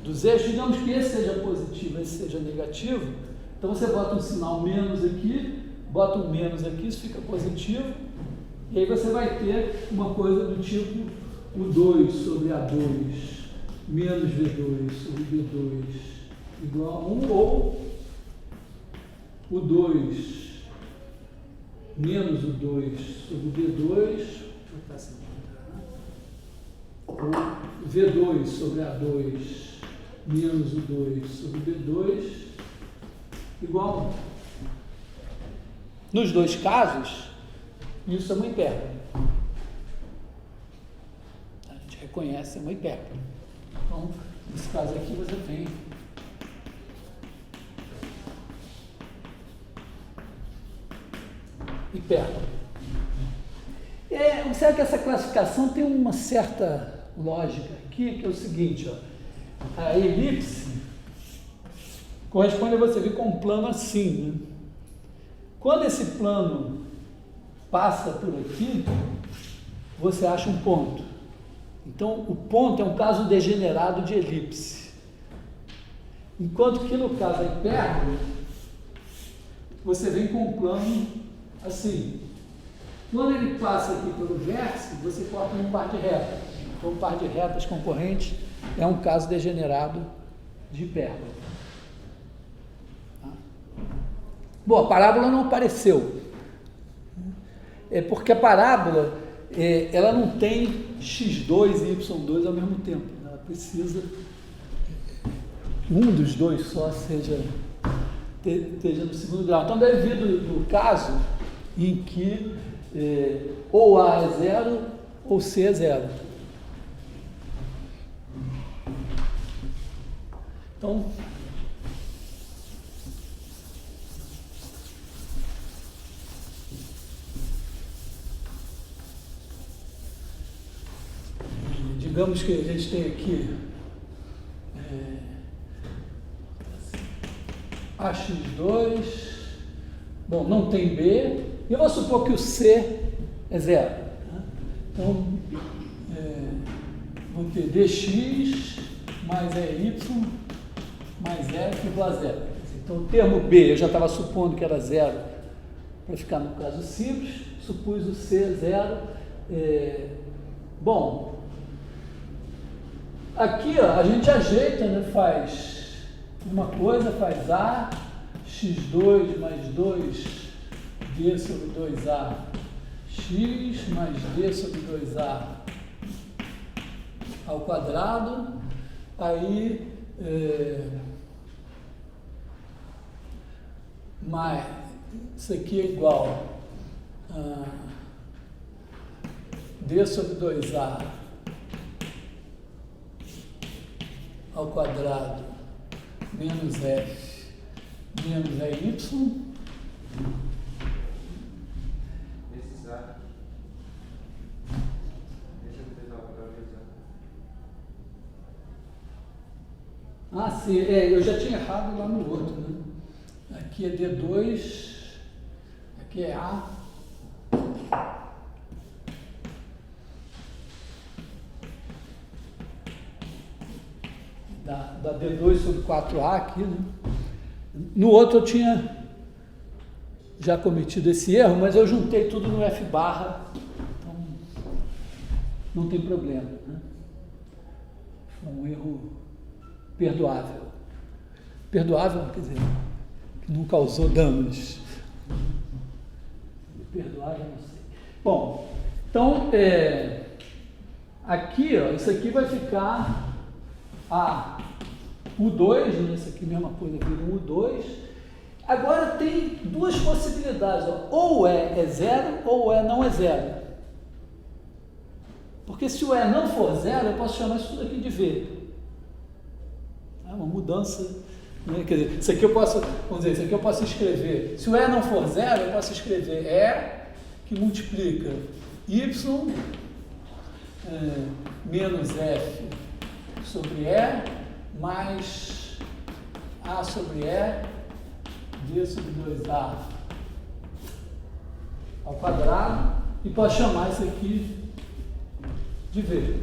dos eixos. Digamos que esse seja positivo e esse seja negativo, então você bota um sinal menos aqui, bota um menos aqui, isso fica positivo, e aí você vai ter uma coisa do tipo o 2 sobre A2 menos V2 sobre B2 igual a 1, ou o 2 menos o 2 sobre B2, ou V2 sobre A2 menos o 2 sobre B2 igual a 1. Nos dois casos, isso é uma hipérbole. A gente reconhece uma hipérbole. Então, nesse caso aqui você tem hipérbole. Observe que essa classificação tem uma certa lógica aqui, que é o seguinte, ó, a elipse corresponde a você ver com um plano assim, né? Quando esse plano passa por aqui, você acha um ponto. Então, o ponto é um caso degenerado de elipse. Enquanto que no caso da hipérbole, você vem com um plano assim. Quando ele passa aqui pelo vértice, você corta um par de retas. Então, um par de retas concorrentes é um caso degenerado de hipérbole. Tá? Bom, a parábola não apareceu. É porque a parábola, ela não tem x2 e y2 ao mesmo tempo. Ela precisa um dos dois só esteja no segundo grau. Então, deve vir do caso em que ou A é zero ou C é zero. Então, digamos que a gente tem aqui AX2, bom, não tem B, e eu vou supor que o C é zero. Né? Então, vou ter dx mais EY mais F igual a zero. Então, o termo B eu já estava supondo que era zero para ficar no caso simples, supus o C zero. Bom, aqui ó, a gente ajeita, né? Faz uma coisa, faz A, x2 mais 2D sobre 2A, x mais D sobre 2A ao quadrado, aí mais, isso aqui é igual a D sobre 2A ao quadrado menos F menos EY. Ah, sim, eu já tinha errado lá no outro, né? Aqui é D2, aqui é A. Da D2 sobre 4A aqui, né? No outro eu tinha já cometido esse erro, mas eu juntei tudo no F barra, então não tem problema, né? Foi um erro perdoável. Perdoável, quer dizer, que não causou danos. Perdoável, não sei. Bom, então, aqui, ó, isso aqui vai ficar U2, né? Isso aqui mesma coisa, vira um U2. Agora tem duas possibilidades, ó. Ou é zero, ou não é zero. Porque se o E não for zero, eu posso chamar isso tudo aqui de V. É uma mudança, né? Quer dizer, isso aqui eu posso, vamos dizer, isso aqui eu posso escrever. Se o E não for zero, eu posso escrever E que multiplica Y menos F sobre E mais A sobre E D sobre 2A ao quadrado, e posso chamar isso aqui de V.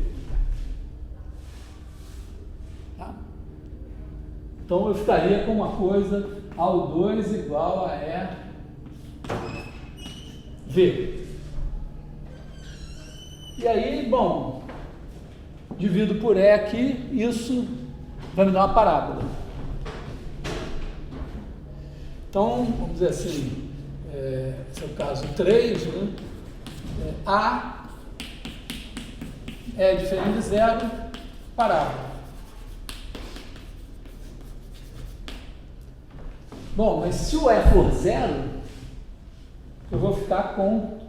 Tá? Então eu ficaria com uma coisa ao 2 igual a E V. E aí, bom, divido por E aqui, isso vai me dar uma parábola. Então, vamos dizer assim, esse é o caso 3, né? A é diferente de zero, parábola. Bom, mas se o E for zero, eu vou ficar com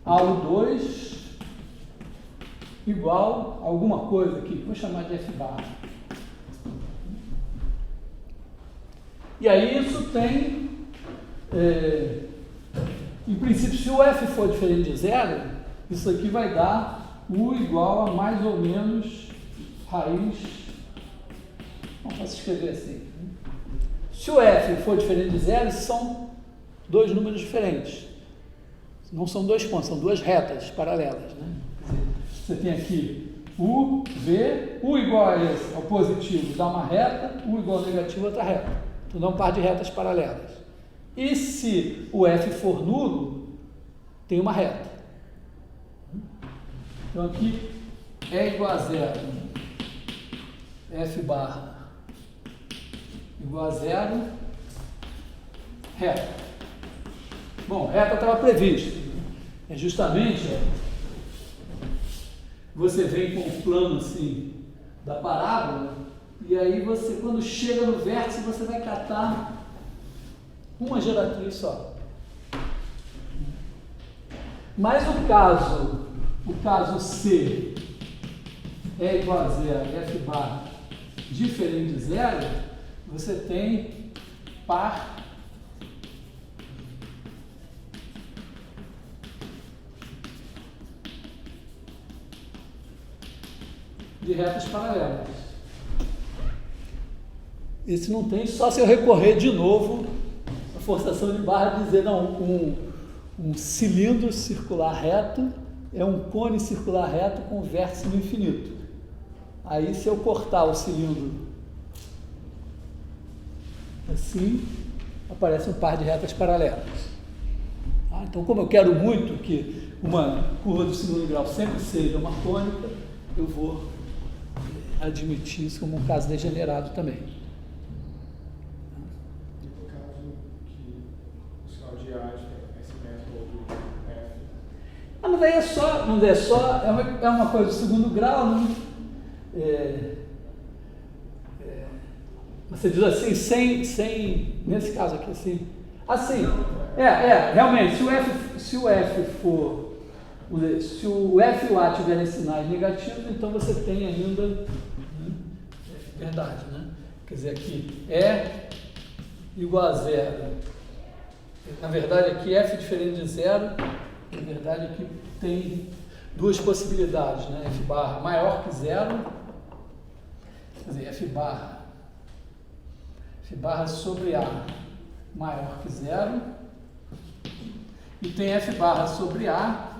AU2 igual a alguma coisa aqui, que vou chamar de F barra. E aí isso tem, em princípio, se o F for diferente de zero, isso aqui vai dar U igual a mais ou menos raiz, não posso escrever assim. Se o F for diferente de zero, são dois números diferentes. Não são dois pontos, são duas retas paralelas, né? Você tem aqui U, V, U igual a esse, ao positivo, dá uma reta, U igual ao negativo, outra reta. Então dá um par de retas paralelas. E se o F for nulo, tem uma reta. Então aqui é igual a zero, F barra igual a zero, reta. Bom, reta estava previsto. É justamente, você vem com o plano assim da parábola, e aí você, quando chega no vértice, você vai catar uma geratriz só. Mas o caso C é igual a zero, F bar diferente de zero, você tem par de retas paralelas. Esse não tem, só se eu recorrer de novo à forçação de barra e dizer, não, um cilindro circular reto é um cone circular reto com vértice no infinito. Aí, se eu cortar o cilindro assim, aparece um par de retas paralelas. Então, como eu quero muito que uma curva do segundo grau sempre seja uma cônica, eu vou admitir isso como um caso degenerado também. E no caso que o sinal de Einstein é simétrico do F? Mas daí é uma coisa do segundo grau, né? Você diz assim, sem nesse caso aqui, assim. Assim, realmente, se o F e o A tiverem sinais negativos, então você tem ainda, né, verdade, né? Quer dizer, aqui é igual a zero. Na verdade, aqui F diferente de zero, na verdade, aqui tem duas possibilidades, né? F barra maior que zero, quer dizer, F barra sobre A maior que zero, e tem F barra sobre A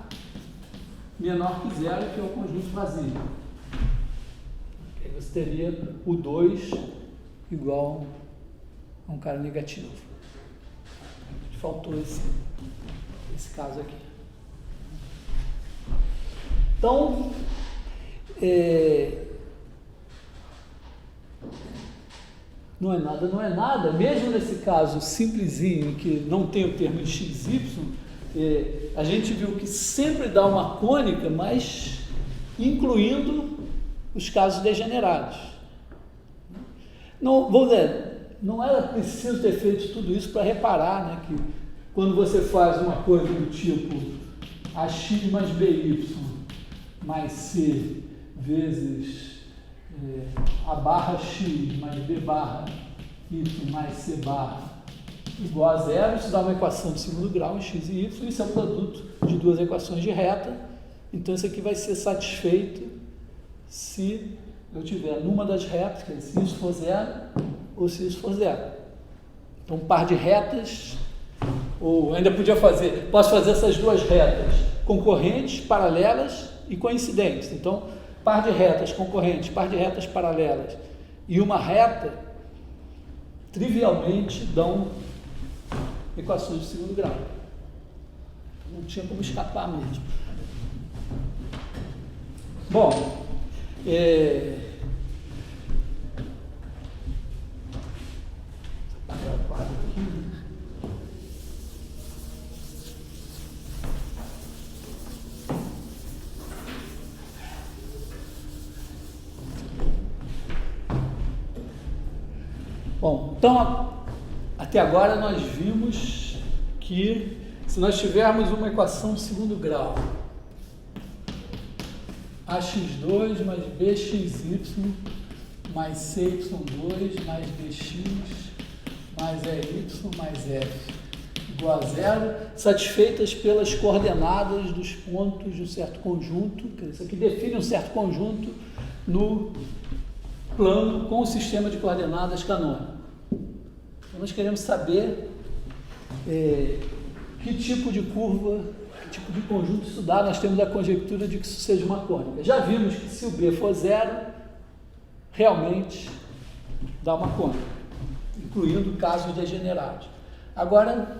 menor que zero, que é o conjunto vazio. Aí você teria o 2 igual a um cara negativo. Faltou esse caso aqui. Então, não é nada, mesmo nesse caso simplesinho, que não tem o termo em x, y, a gente viu que sempre dá uma cônica, mas incluindo os casos degenerados. Não, vamos dizer, não era preciso ter feito tudo isso para reparar, né, que quando você faz uma coisa do tipo AX mais BY mais C vezes A barra X mais B barra Y mais C barra igual a zero, isso dá uma equação de segundo grau em x e y, isso é um produto de duas equações de reta, então isso aqui vai ser satisfeito se eu tiver numa das retas, quer dizer, se isso for zero ou se isso for zero. Então, um par de retas, ou ainda posso fazer essas duas retas concorrentes, paralelas e coincidentes. Então, par de retas concorrentes, par de retas paralelas e uma reta, trivialmente dão equações de segundo grau. Não tinha como escapar mesmo. Bom, apagar o quadro aqui, né? Bom, então, até agora nós vimos que se nós tivermos uma equação de segundo grau, ax2 mais bxy mais cy2 mais bx mais ey mais f igual a zero, satisfeitas pelas coordenadas dos pontos de um certo conjunto, que isso aqui define um certo conjunto no plano com o sistema de coordenadas canônico. Então, nós queremos saber que tipo de curva, que tipo de conjunto estudar. Nós temos a conjectura de que isso seja uma cônica. Já vimos que se o B for zero, realmente dá uma cônica, incluindo casos degenerados. Agora,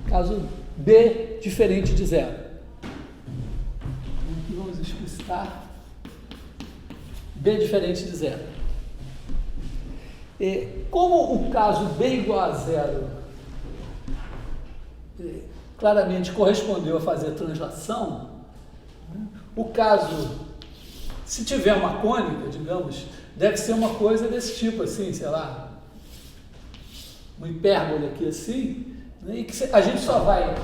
caso B diferente de zero. Aqui vamos explicitar B diferente de zero. Como o caso B igual a zero claramente correspondeu a fazer a translação, né? O caso, se tiver uma cônica, digamos, deve ser uma coisa desse tipo, assim, sei lá, uma hipérbole aqui assim, né? E que a gente só vai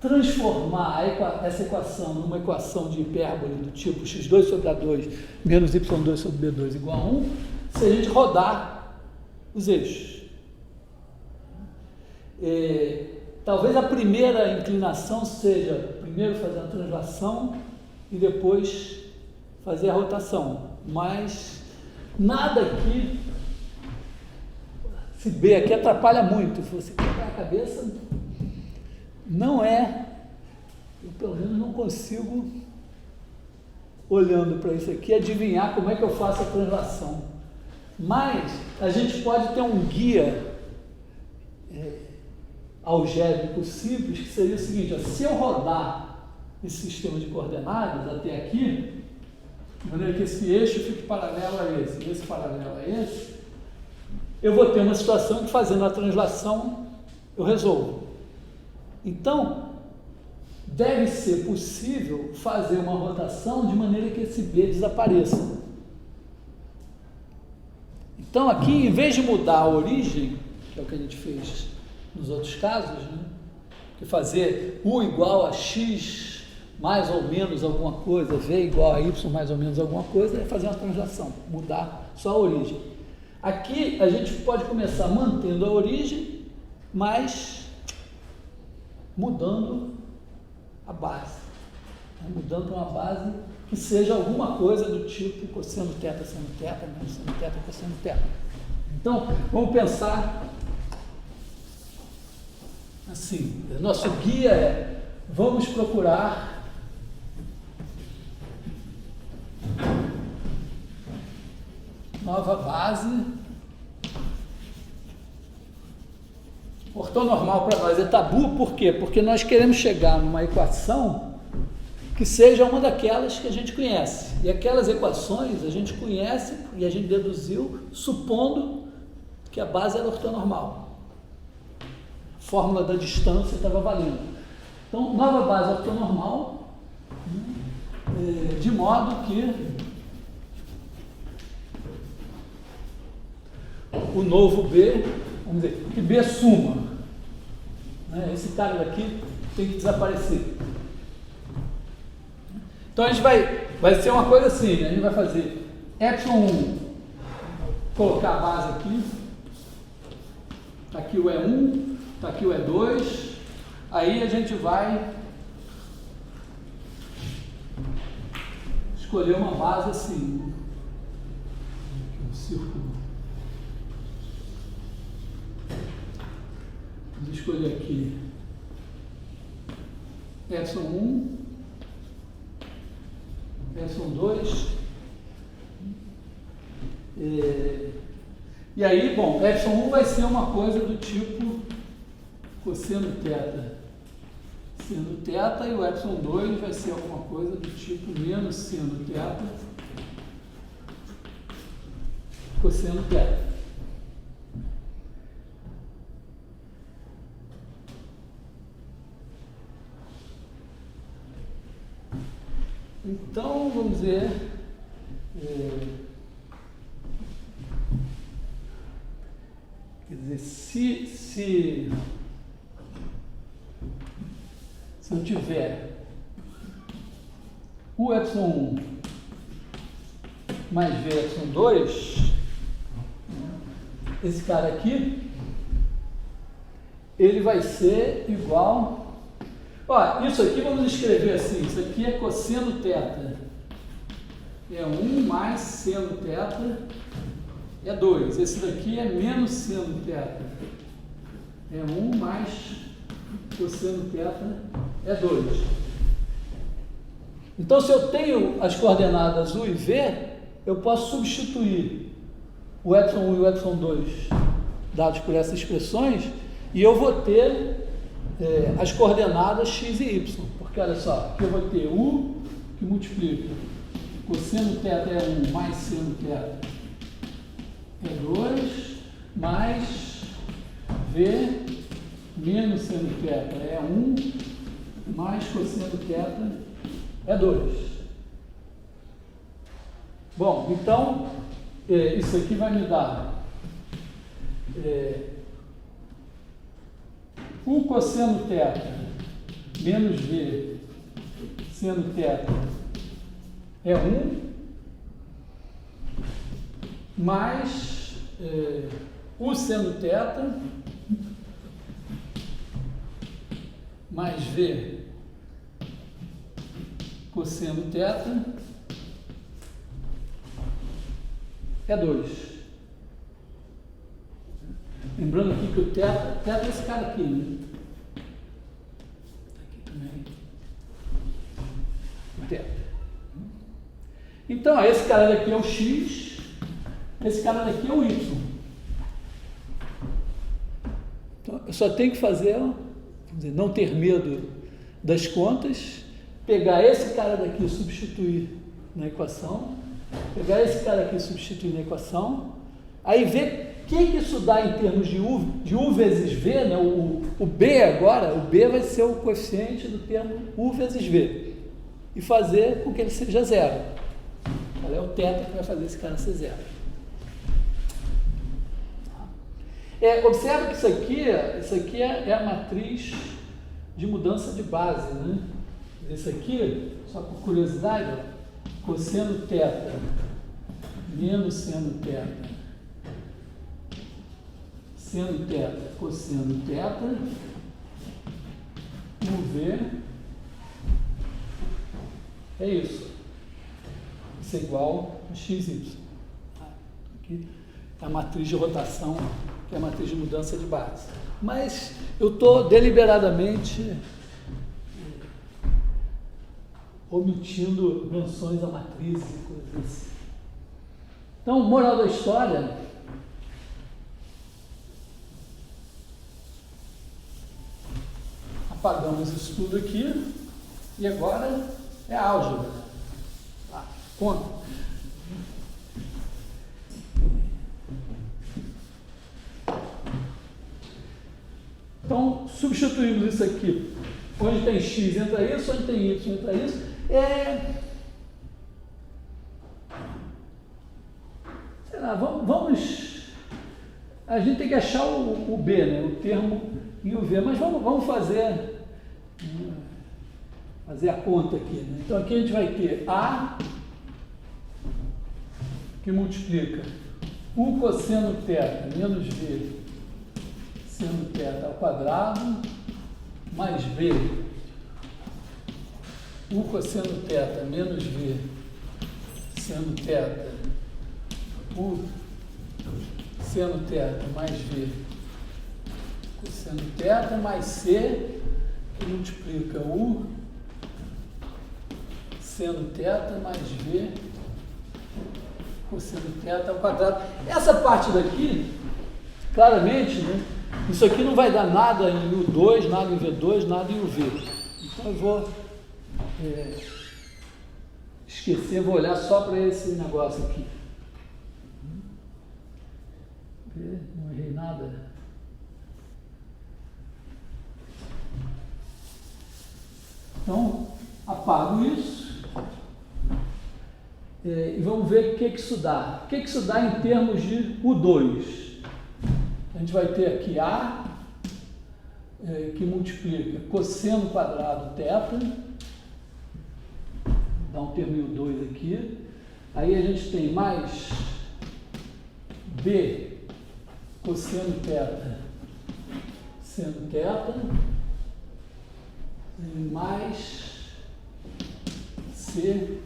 transformar essa equação numa equação de hipérbole do tipo x2 sobre a2 menos y2 sobre b2 igual a 1, se a gente rodar os eixos. Talvez a primeira inclinação seja primeiro fazer a translação e depois fazer a rotação, mas nada aqui, esse B aqui atrapalha muito. Se você quebrar a cabeça, não é, eu pelo menos não consigo, olhando para isso aqui, adivinhar como é que eu faço a translação. Mas a gente pode ter um guia algébrico simples, que seria o seguinte: ó, se eu rodar esse sistema de coordenadas até aqui, de maneira que esse eixo fique paralelo a esse paralelo a esse, eu vou ter uma situação que, fazendo a translação, eu resolvo. Então, deve ser possível fazer uma rotação de maneira que esse B desapareça. Então, aqui, em vez de mudar a origem, que é o que a gente fez nos outros casos, né, que fazer U igual a X mais ou menos alguma coisa, V igual a Y mais ou menos alguma coisa, é fazer uma translação, mudar só a origem. Aqui a gente pode começar mantendo a origem, mas mudando a base, né? Mudando para uma base que seja alguma coisa do tipo cosseno teta, seno teta, menos seno teta, cosseno teta. Então, vamos pensar assim, nosso guia é: vamos procurar nova base ortonormal para nós. É tabu, por quê? Porque nós queremos chegar numa equação que seja uma daquelas que a gente conhece. E aquelas equações a gente conhece e a gente deduziu supondo que a base era ortonormal. A fórmula da distância estava valendo. Então, nova base ortonormal, de modo que o novo B, vamos dizer, que B suma, né? Esse cara daqui tem que desaparecer. Então a gente vai ser uma coisa assim, né? A gente vai fazer ε1, colocar a base aqui, tá aqui o E1, tá aqui o E2, aí a gente vai escolher uma base assim, um círculo. Vamos escolher aqui ε1, ε2, e aí, bom, ε1 vai ser uma coisa do tipo cosseno teta, seno teta, e o ε2 vai ser alguma coisa do tipo menos seno teta, cosseno teta. Então, vamos ver, quer dizer, se eu tiver o ε1 mais v ε2, esse cara aqui, ele vai ser igual... Ó, isso aqui vamos escrever assim, isso aqui é cosseno teta, é 1 mais seno teta, é 2. Esse daqui é menos seno teta, é 1 mais cosseno teta, é 2. Então, se eu tenho as coordenadas U e V, eu posso substituir o ε1 e o ε2 dados por essas expressões, e eu vou ter as coordenadas x e y, porque olha só, aqui eu vou ter U que multiplica cosseno teta é 1 mais seno teta é 2 mais V menos seno θ é 1, mais cosseno θ é 2. Bom, então, isso aqui vai me dar U cosseno θ menos V seno θ é 1, mais U seno θ mais V cosseno θ é 2. Lembrando aqui que o θ é esse cara aqui, né? Aqui também. O θ. Então, esse cara daqui é o x, esse cara daqui é o y. Então, eu só tenho que fazer, vamos dizer, não ter medo das contas, pegar esse cara daqui e substituir na equação, pegar esse cara aqui e substituir na equação, aí ver o que isso dá em termos de U vezes V, né? O B agora, o B vai ser o coeficiente do termo U vezes V, e fazer com que ele seja zero. Qual é o θ que vai fazer esse cara ser zero? Observe que isso aqui é a matriz de mudança de base, né? Esse aqui, só por curiosidade, ó, cosseno θ menos seno θ, seno θ, cosseno θ, UV, é isso. Isso é igual a XY. Aqui é a matriz de rotação, que é a matriz de mudança de base. Mas eu estou deliberadamente omitindo menções a matrizes e coisas assim. Então, moral da história, apagamos isso tudo aqui e agora é álgebra. Conta. Então, substituímos isso aqui. Onde tem x entra isso, onde tem y entra isso. Sei lá, vamos. A gente tem que achar o B, né? O termo e o V, mas vamos fazer a conta aqui, né? Então aqui a gente vai ter A que multiplica U cosseno θ menos V seno θ ao quadrado mais B U cosseno θ menos V seno θ U seno θ mais V cosseno θ mais C que multiplica U seno θ mais V cosseno θ ao quadrado. Essa parte daqui, claramente, né, isso aqui não vai dar nada em U2, nada em V2, nada em UV. Então eu vou esquecer, vou olhar só para esse negócio aqui. Não errei nada. Então, apago isso. E vamos ver o que isso dá. O que isso dá em termos de U2? A gente vai ter aqui A, que multiplica cosseno quadrado θ, dá um termo U2 aqui. Aí a gente tem mais B cosseno θ seno θ, e mais C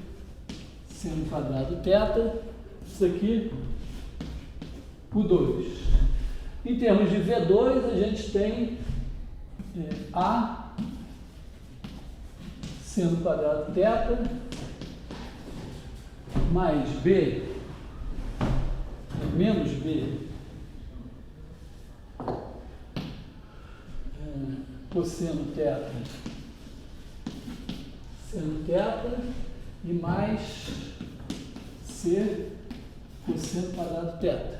seno quadrado θ, isso aqui, U2. Em termos de V2, a gente tem A seno quadrado θ, mais B, menos B, cosseno θ, seno θ, e mais C cosseno quadrado θ.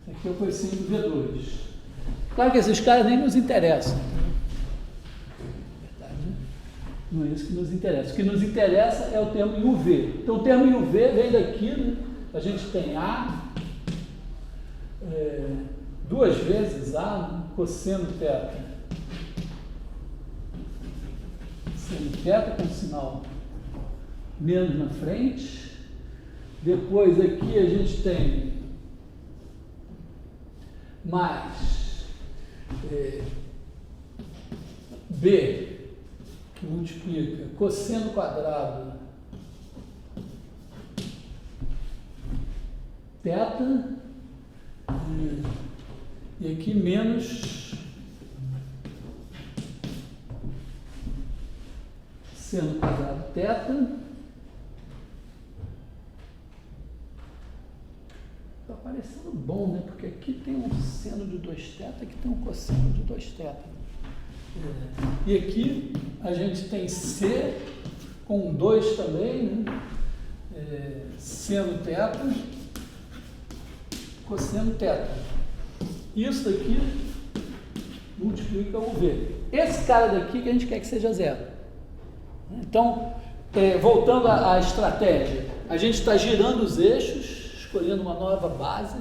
Aqui é o coeficiente do V2. Claro que esses caras nem nos interessam. Não é isso que nos interessa. O que nos interessa é o termo em UV. Então, o termo em UV vem daqui, né? A gente tem A, duas vezes A, cosseno θ. Seno θ com sinal menos na frente. Depois aqui a gente tem mais B, que multiplica cosseno quadrado θ, e aqui menos seno quadrado θ. Está parecendo bom, né? Porque aqui tem um seno de 2θ, aqui tem um cosseno de 2θ. E aqui a gente tem C com 2 também, né? Seno θ, cosseno θ. Isso daqui multiplica o V. Esse cara daqui que a gente quer que seja zero. Então, voltando à estratégia, a gente está girando os eixos, escolhendo uma nova base,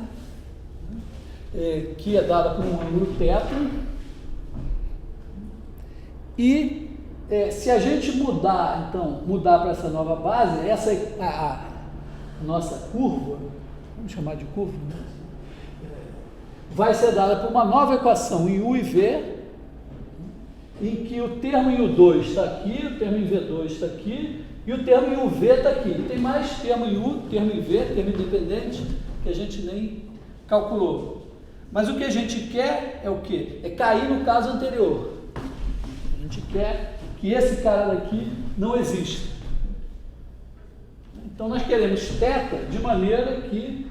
que é dada por um ângulo θ. E se a gente mudar para essa nova base, essa é a nossa curva, vamos chamar de curva, né? Vai ser dada por uma nova equação em U e V, em que o termo em U2 está aqui, o termo em V2 está aqui, e o termo em UV está aqui. Tem mais termo em U, termo em V, termo independente, que a gente nem calculou. Mas o que a gente quer é o quê? É cair no caso anterior. A gente quer que esse cara daqui não exista. Então nós queremos θ de maneira que...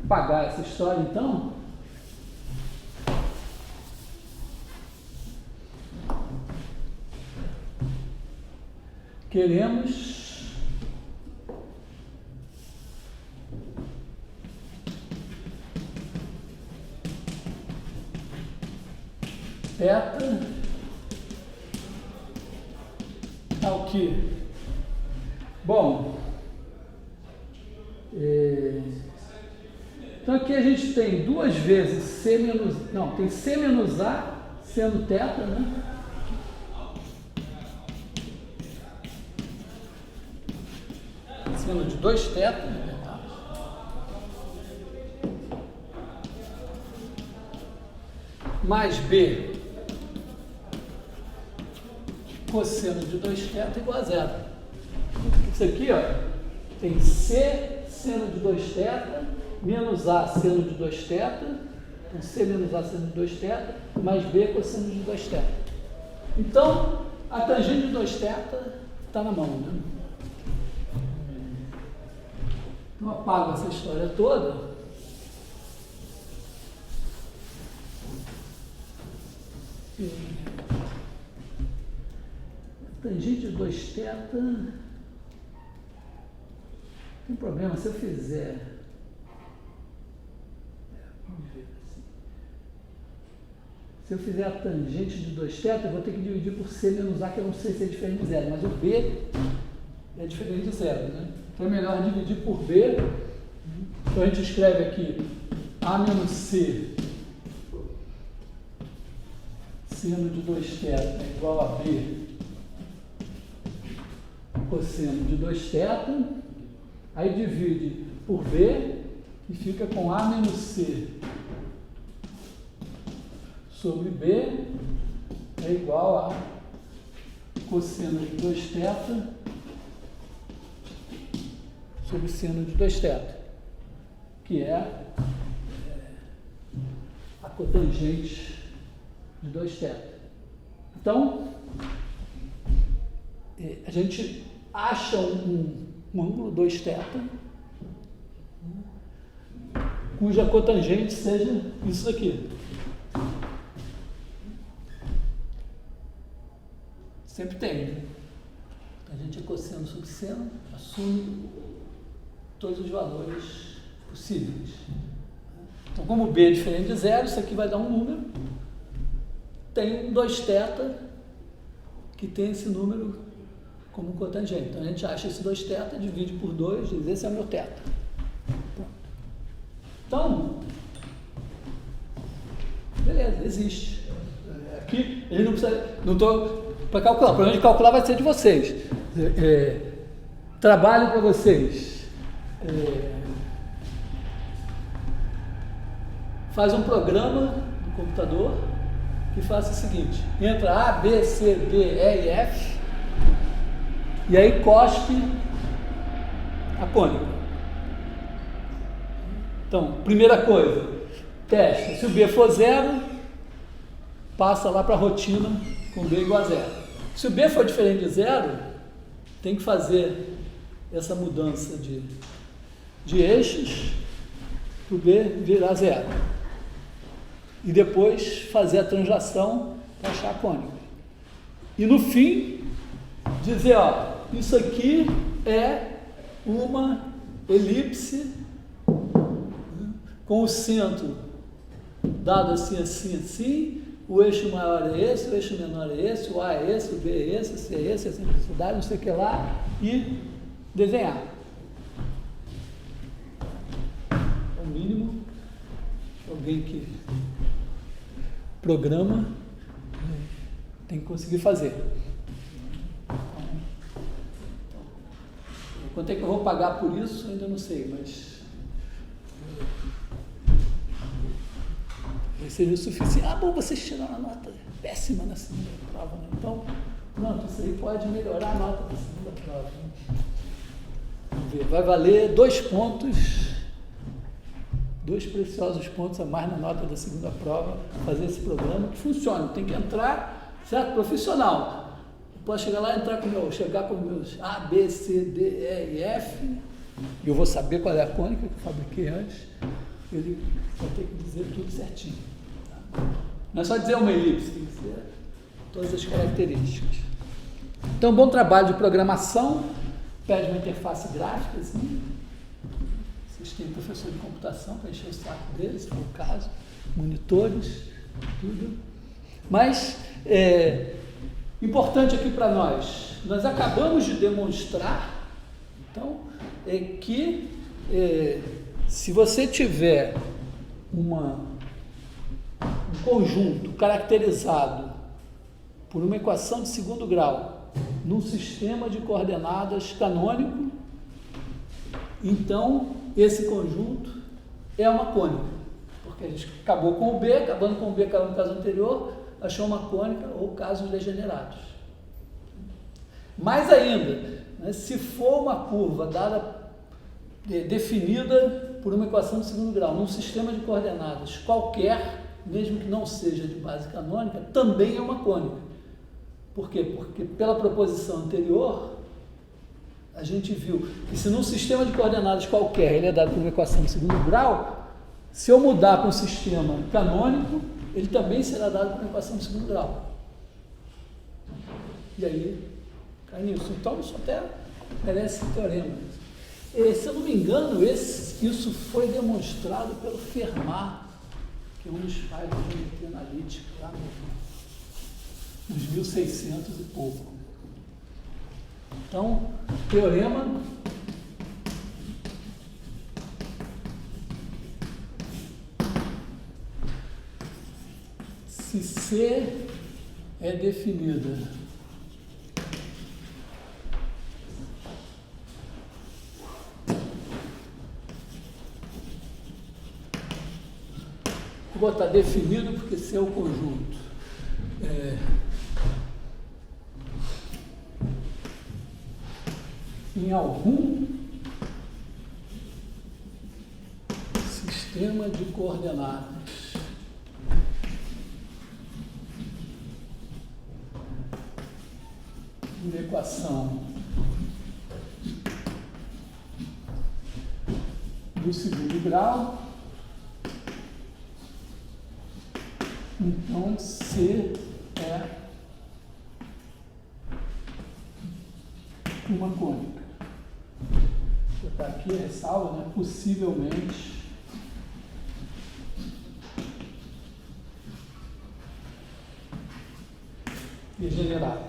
pagar essa história, então, queremos θ ao que? Bom, então aqui a gente tem duas vezes C menos... Não, tem C menos A sendo θ, né? Seno de 2θ, né? Mais B cosseno de 2θ igual a zero. Isso aqui, ó, tem C seno de 2θ menos A seno de 2θ, então C menos A seno de 2θ, mais B cosseno de 2θ. Então, a tangente de 2θ está na mão, né? Então, apago essa história toda. Tangente de 2θ... Tem problema, se eu fizer... Vamos ver assim. Se eu fizer a tangente de 2θ, eu vou ter que dividir por C menos A, que eu não sei se é diferente de zero, mas o B é diferente de zero, né? Então é melhor dividir por B. Então a gente escreve aqui A menos C seno de 2θ é igual a B cosseno de 2θ. Aí divide por B e fica com A menos C sobre B é igual a cosseno de 2θ sobre seno de 2θ, que é a cotangente de 2θ. Então, a gente acha um ângulo 2θ cuja cotangente seja isso aqui. Sempre tem, né? A gente é cosseno sobre seno, assume todos os valores possíveis. Então, como B é diferente de zero, isso aqui vai dar um número. Tem um 2θ que tem esse número como cotangente. Então, a gente acha esse 2θ, divide por 2, diz esse é o meu θ. Pronto. Então, beleza, existe. Aqui, ele não precisa, não estou para calcular, o problema de calcular vai ser de vocês. Trabalho para vocês. Faz um programa no computador que faça o seguinte: entra A, B, C, D, E e F, e aí cospe a cônica. Então, primeira coisa, teste. Se o B for 0, passa lá para a rotina com B igual a 0. Se o B for diferente de 0, tem que fazer essa mudança de eixos para o B virar 0. E depois fazer a translação para achar a cônica. E no fim, dizer, ó, isso aqui é uma elipse com o centro dado assim, assim, assim, o eixo maior é esse, o eixo menor é esse, o A é esse, o B é esse, o C é esse, a simplicidade, não sei o que lá, e desenhar. O mínimo, alguém que programa tem que conseguir fazer. Quanto é que eu vou pagar por isso, ainda não sei, mas seja o suficiente. Ah, bom, vocês tiraram a nota péssima na segunda prova, né? Então, pronto, isso aí pode melhorar a nota da segunda prova. Né? Vamos ver, vai valer 2 pontos, 2 preciosos pontos a mais na nota da segunda prova, fazer esse programa que funcione. Tem que entrar, certo? Profissional. Eu posso chegar lá e entrar chegar com meus A, B, C, D, E e F, e eu vou saber qual é a cônica que eu fabriquei antes, ele vai ter que dizer tudo certinho. Não é só dizer uma elipse, tem que ser todas as características. Então, bom trabalho de programação, pede uma interface gráfica, assim. Vocês têm professor de computação para encher o saco deles, se for o caso, monitores, tudo. Mas, importante aqui para nós acabamos de demonstrar, então, que se você tiver um conjunto caracterizado por uma equação de segundo grau num sistema de coordenadas canônico, então esse conjunto é uma cônica, porque a gente acabou com o B, acabando com o B no caso anterior, achou uma cônica ou casos degenerados. Mais ainda, né, se for uma curva definida por uma equação de segundo grau num sistema de coordenadas qualquer, mesmo que não seja de base canônica, também é uma cônica. Por quê? Porque pela proposição anterior, a gente viu que se num sistema de coordenadas qualquer ele é dado por uma equação de segundo grau, se eu mudar para um sistema canônico, ele também será dado por uma equação de segundo grau. E aí, cai nisso. Então, isso até merece teorema. Se eu não me engano, isso foi demonstrado pelo Fermat, que é um dos pais da geometria analítica, lá nos 1600 e pouco. Então, teorema se C é definida vou botar definido porque C é o conjunto. Em algum sistema de coordenadas uma equação do segundo grau, então C é uma cônica. Vou botar aqui a ressalva, né? Possivelmente degenerada.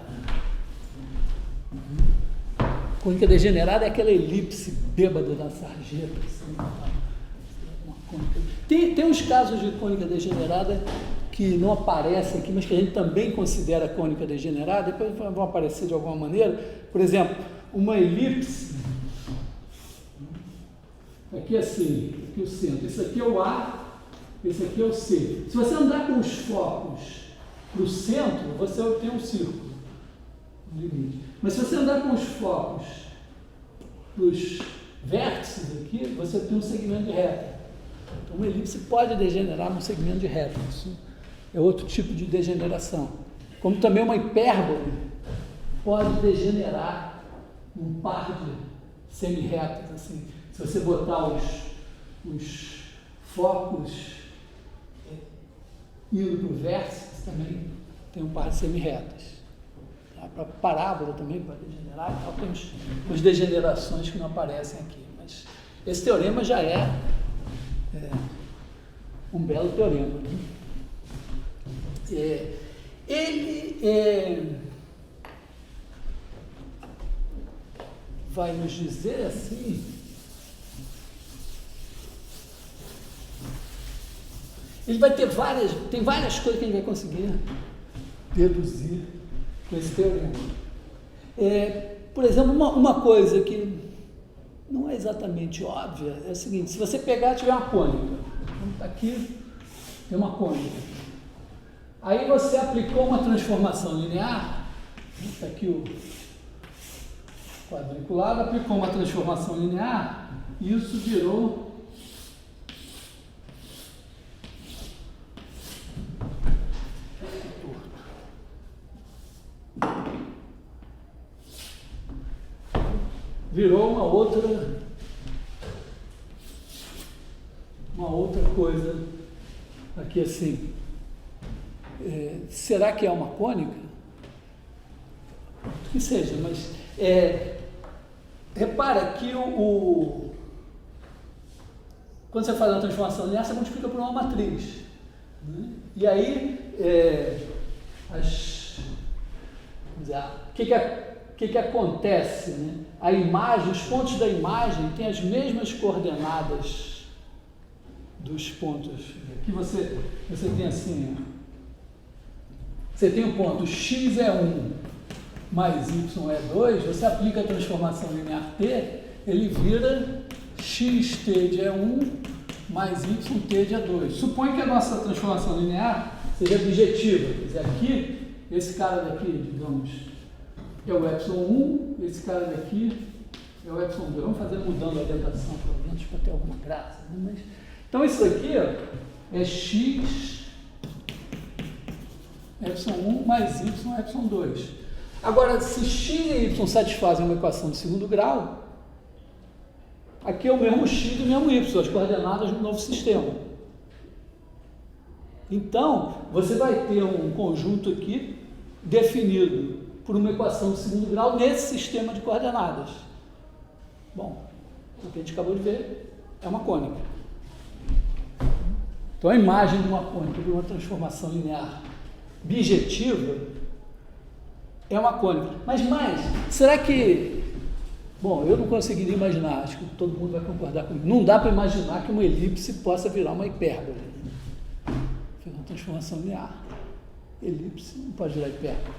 Cônica degenerada é aquela elipse bêbada da sarjeta. Assim, uma cônica. Tem uns casos de cônica degenerada que não aparecem aqui, mas que a gente também considera cônica degenerada, depois vão aparecer de alguma maneira. Por exemplo, uma elipse, aqui assim, aqui o centro, esse aqui é o A, esse aqui é o C. Se você andar com os focos para o centro, você obtém um círculo, um limite. Mas se você andar com os focos para os vértices aqui, você tem um segmento de reta. Então, uma elipse pode degenerar num segmento de reta. Isso é outro tipo de degeneração. Como também uma hipérbole pode degenerar num par de semi-retas, assim. Se você botar os focos indo para o vértice, também tem um par de semi-retas. Para parábola também pode degenerar, então tem umas degenerações que não aparecem aqui. Mas esse teorema já é um belo teorema. Né? Ele vai nos dizer assim, ele vai ter tem várias coisas que a gente vai conseguir deduzir com esse teorema. Por exemplo, uma coisa que não é exatamente óbvia é o seguinte: se você pegar e tiver uma cônica, aqui tem uma cônica, aí você aplicou uma transformação linear, está aqui o quadriculado, aplicou uma transformação linear, e isso virou uma outra coisa aqui assim. Será que é uma cônica? Que seja, mas repara que quando você faz uma transformação linear, você multiplica por uma matriz, né? E aí o que acontece, né? A imagem, os pontos da imagem têm as mesmas coordenadas dos pontos. Aqui você tem assim, você tem o ponto x é 1 mais y é 2, você aplica a transformação linear t, ele vira xt de E1 mais yt de E2. Supõe que a nossa transformação linear seja objetiva, quer dizer, aqui, esse cara daqui, digamos, é o ε1, esse cara daqui é o ε2. Vamos fazer mudando a orientação, pelo menos, para ter alguma graça. Né? Então, isso aqui é x ε1 mais y ε2. Agora, se x e y satisfazem uma equação de segundo grau, aqui é o mesmo x e o mesmo y, as coordenadas do novo sistema. Então, você vai ter um conjunto aqui definido por uma equação de segundo grau nesse sistema de coordenadas. Bom, o que a gente acabou de ver é uma cônica. Então, a imagem de uma cônica por uma transformação linear bijetiva é uma cônica. Mas mais, será que... Bom, eu não conseguiria imaginar, acho que todo mundo vai concordar comigo. Não dá para imaginar que uma elipse possa virar uma hipérbole. Foi uma transformação linear. Elipse não pode virar hipérbole.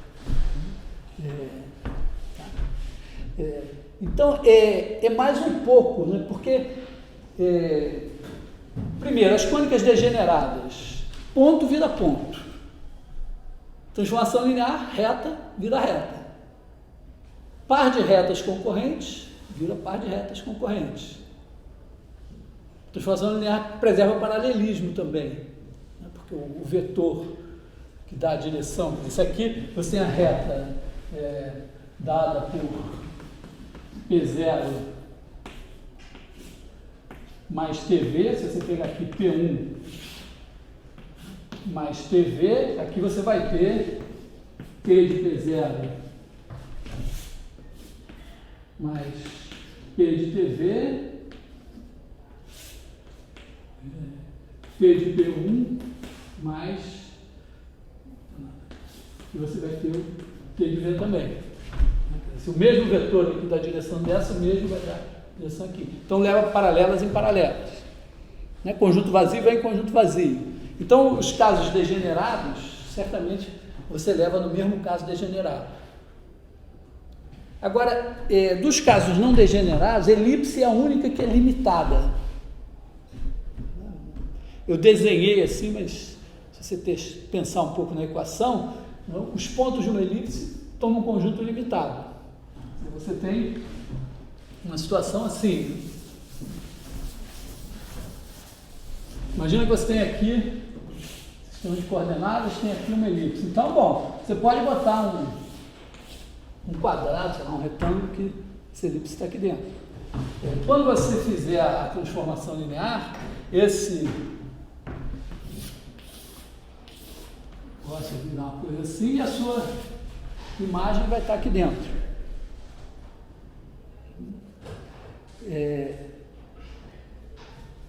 Então, é mais um pouco, né? Porque, primeiro, as cônicas degeneradas, ponto vira ponto. Transformação linear, reta, vira reta. Par de retas concorrentes, vira par de retas concorrentes. Transformação linear preserva o paralelismo também, né? Porque o vetor que dá a direção, isso aqui, você tem a reta dada por P0 mais TV, se você pegar aqui P1 mais TV, aqui você vai ter P de P0 mais P de TV, P de P1 mais e você vai ter o T de V também. Se o mesmo vetor aqui da direção dessa, o mesmo vai dar direção aqui. Então leva paralelas em paralelas. Né? Conjunto vazio vai em conjunto vazio. Então os casos degenerados, certamente você leva no mesmo caso degenerado. Agora, dos casos não degenerados, elipse é a única que é limitada. Eu desenhei assim, mas se você pensar um pouco na equação, os pontos de uma elipse tomam um conjunto limitado. Você tem uma situação assim. Imagina que você tem aqui sistema de coordenadas, tem aqui uma elipse. Então, bom, você pode botar um quadrado, sei lá, um retângulo, que essa elipse está aqui dentro. Quando você fizer a transformação linear, esse gosta de virar uma coisa assim, e a sua imagem vai estar aqui dentro.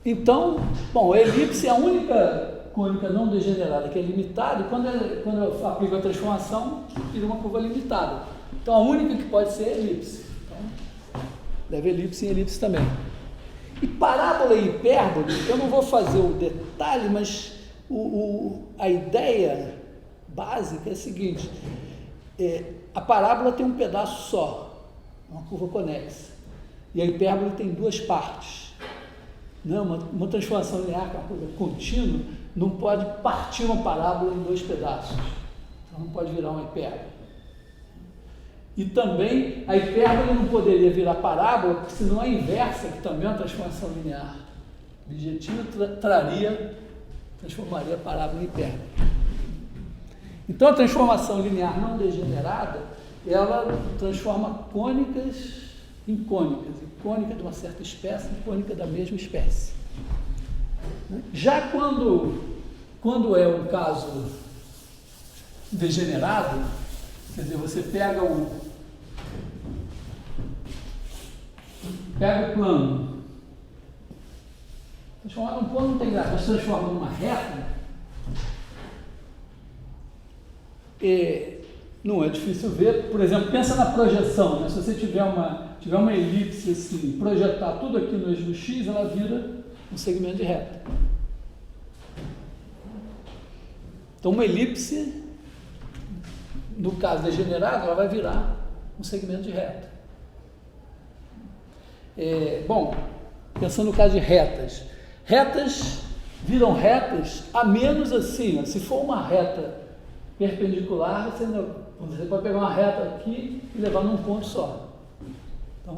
Então, bom, a elipse é a única cônica não degenerada que é limitada, e quando eu aplico a transformação, vira uma curva limitada. Então, a única que pode ser é a elipse. Então, leva elipse em elipse também. E parábola e hipérbole, eu não vou fazer o detalhe, mas a ideia básica é a seguinte: a parábola tem um pedaço só, uma curva conexa, e a hipérbole tem duas partes. Não, uma transformação linear, que é uma coisa contínua, não pode partir uma parábola em dois pedaços, então não pode virar uma hipérbole. E também a hipérbole não poderia virar parábola, porque senão a inversa, que também é uma transformação linear objetiva, transformaria a parábola em hipérbole. Então a transformação linear não degenerada, ela transforma cônicas em cônicas, e cônica de uma certa espécie em cônica da mesma espécie. Já quando é um caso degenerado, quer dizer, você pega o plano, transformar num plano não tem graça, mas transforma numa reta, não é difícil ver. Por exemplo, pensa na projeção, né? Se você tiver uma elipse assim, projetar tudo aqui no eixo do X, ela vira um segmento de reta. Então, uma elipse, no caso degenerado, ela vai virar um segmento de reta. Bom, pensando no caso de retas, retas viram retas a menos assim, ó, se for uma reta perpendicular, você pode pegar uma reta aqui e levar num ponto só. Então,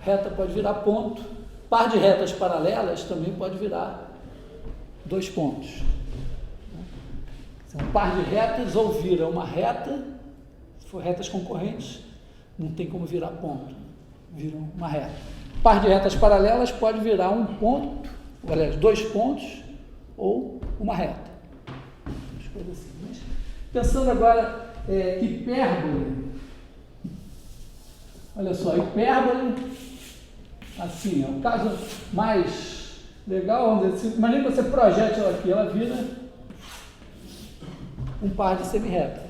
reta pode virar ponto. Par de retas paralelas também pode virar dois pontos. Então, par de retas ou vira uma reta, se for retas concorrentes, não tem como virar ponto, vira uma reta. Par de retas paralelas pode virar um ponto, ou aliás, dois pontos ou uma reta. As coisas assim. Mas, pensando agora, hipérbole. Olha só, hipérbole, assim, é o caso mais legal, vamos dizer assim, imagina que você projete ela aqui, ela vira um par de semirretas.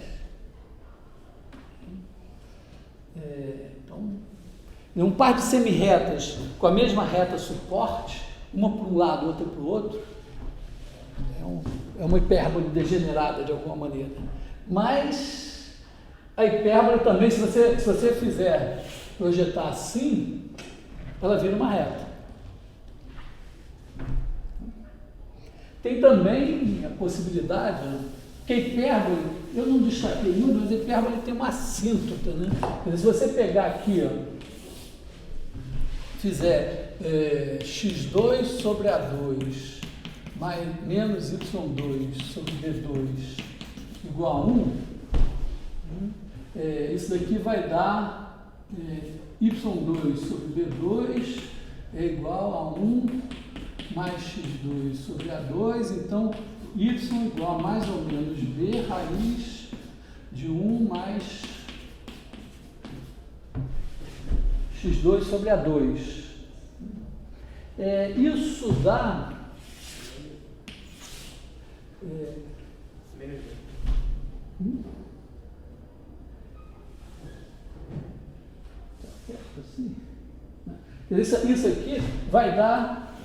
Então, um par de semirretas com a mesma reta suporte, uma para um lado, outra para o outro, é uma hipérbole degenerada de alguma maneira. Mas a hipérbole também, se você fizer projetar assim, ela vira uma reta. Tem também a possibilidade, né, que a hipérbole, eu não destaquei muito, mas a hipérbole tem uma assíntota, né? Quer dizer, se você pegar aqui, ó, fizer x2 sobre A2 menos y2 sobre B2 igual a 1, isso daqui vai dar y2 sobre B2 é igual a 1 mais x2 sobre A2, então y igual a mais ou menos b raiz de 1 mais x2 sobre A2. Isso dá Isso aqui vai dar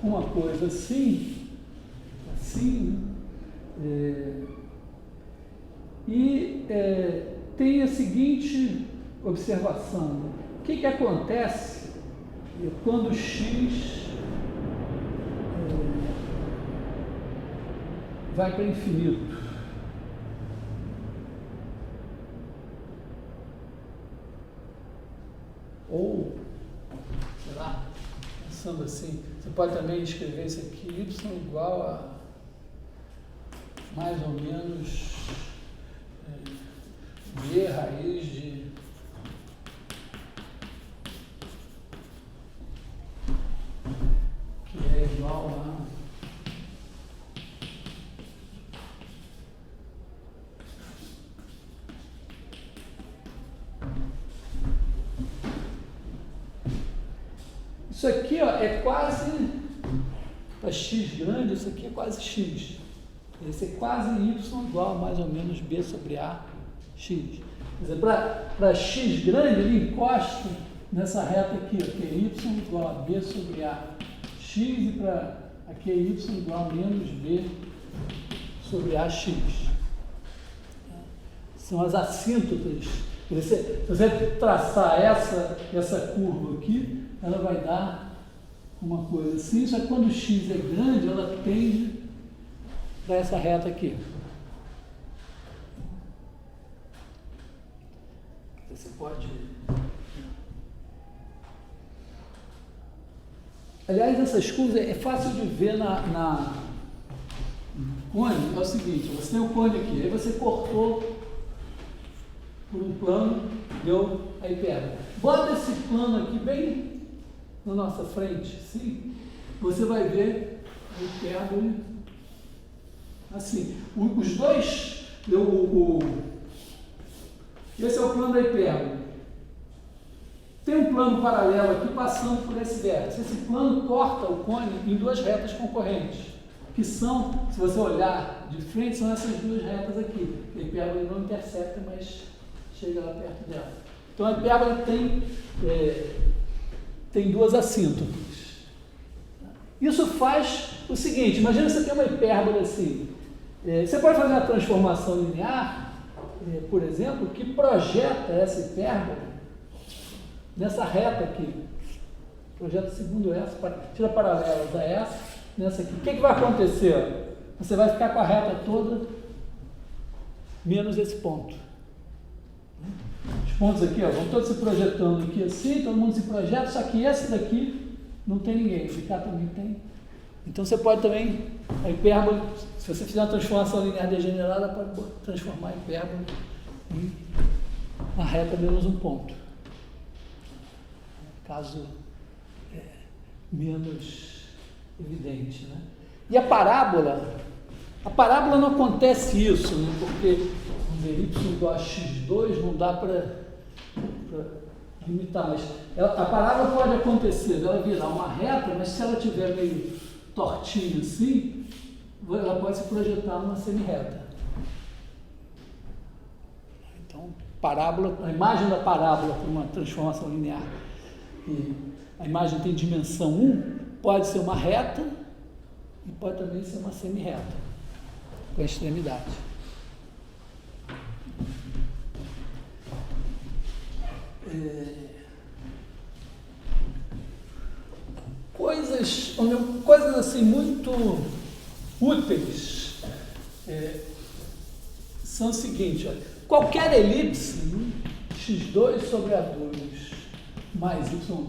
uma coisa assim, né? Tem a seguinte observação: o que acontece quando x vai para infinito? Ou, sei lá, pensando assim, você pode também escrever isso aqui, y igual a mais ou menos b raiz de que é igual a isso aqui, ó, é quase, para x grande, isso aqui é quase x. Esse é quase y igual a mais ou menos b sobre a x. Quer dizer, para x grande, ele encosta nessa reta aqui, ó, que é y igual a b sobre a x, e para aqui é y igual a menos b sobre a x. São as assíntotas. Se você traçar essa curva aqui, ela vai dar uma coisa assim, só que quando x é grande, ela tende para essa reta aqui. Você pode... Aliás, essas curvas é fácil de ver na cone. É o seguinte: você tem o cone aqui, aí você cortou por um plano, deu a hipérbole. Bota esse plano aqui bem na nossa frente, sim, você vai ver a hipérbole assim. Os dois, esse é o plano da hipérbole. Tem um plano paralelo aqui passando por esse vértice. Esse plano corta o cone em duas retas concorrentes, que são, se você olhar de frente, são essas duas retas aqui. A hipérbole não intercepta, mas chega lá perto dela. Então a hipérbole tem duas assíntotas. Isso faz o seguinte: imagina você tem uma hipérbole assim. Você pode fazer uma transformação linear, por exemplo, que projeta essa hipérbole nessa reta aqui. Projeta segundo essa, tira paralelas a essa, nessa aqui. O que vai acontecer? Você vai ficar com a reta toda menos esse ponto. Os pontos aqui, ó, vão todos se projetando aqui assim, todo mundo se projeta, só que esse daqui não tem ninguém, esse cá também tem. Então você pode também, a hipérbole, se você fizer uma transformação linear degenerada, pode transformar a hipérbole em uma reta menos um ponto. Caso menos evidente, né? E a parábola não acontece isso, né? Porque y igual a x2 não dá para limitar, mas a parábola pode acontecer, ela virar uma reta, mas se ela estiver meio tortinha assim, ela pode se projetar numa semi-reta. Então, a imagem da parábola para uma transformação linear, e a imagem tem dimensão 1, pode ser uma reta e pode também ser uma semi-reta, com a extremidade. Coisas assim muito úteis são o seguinte: olha, qualquer elipse, x2 sobre A2 mais y2 sobre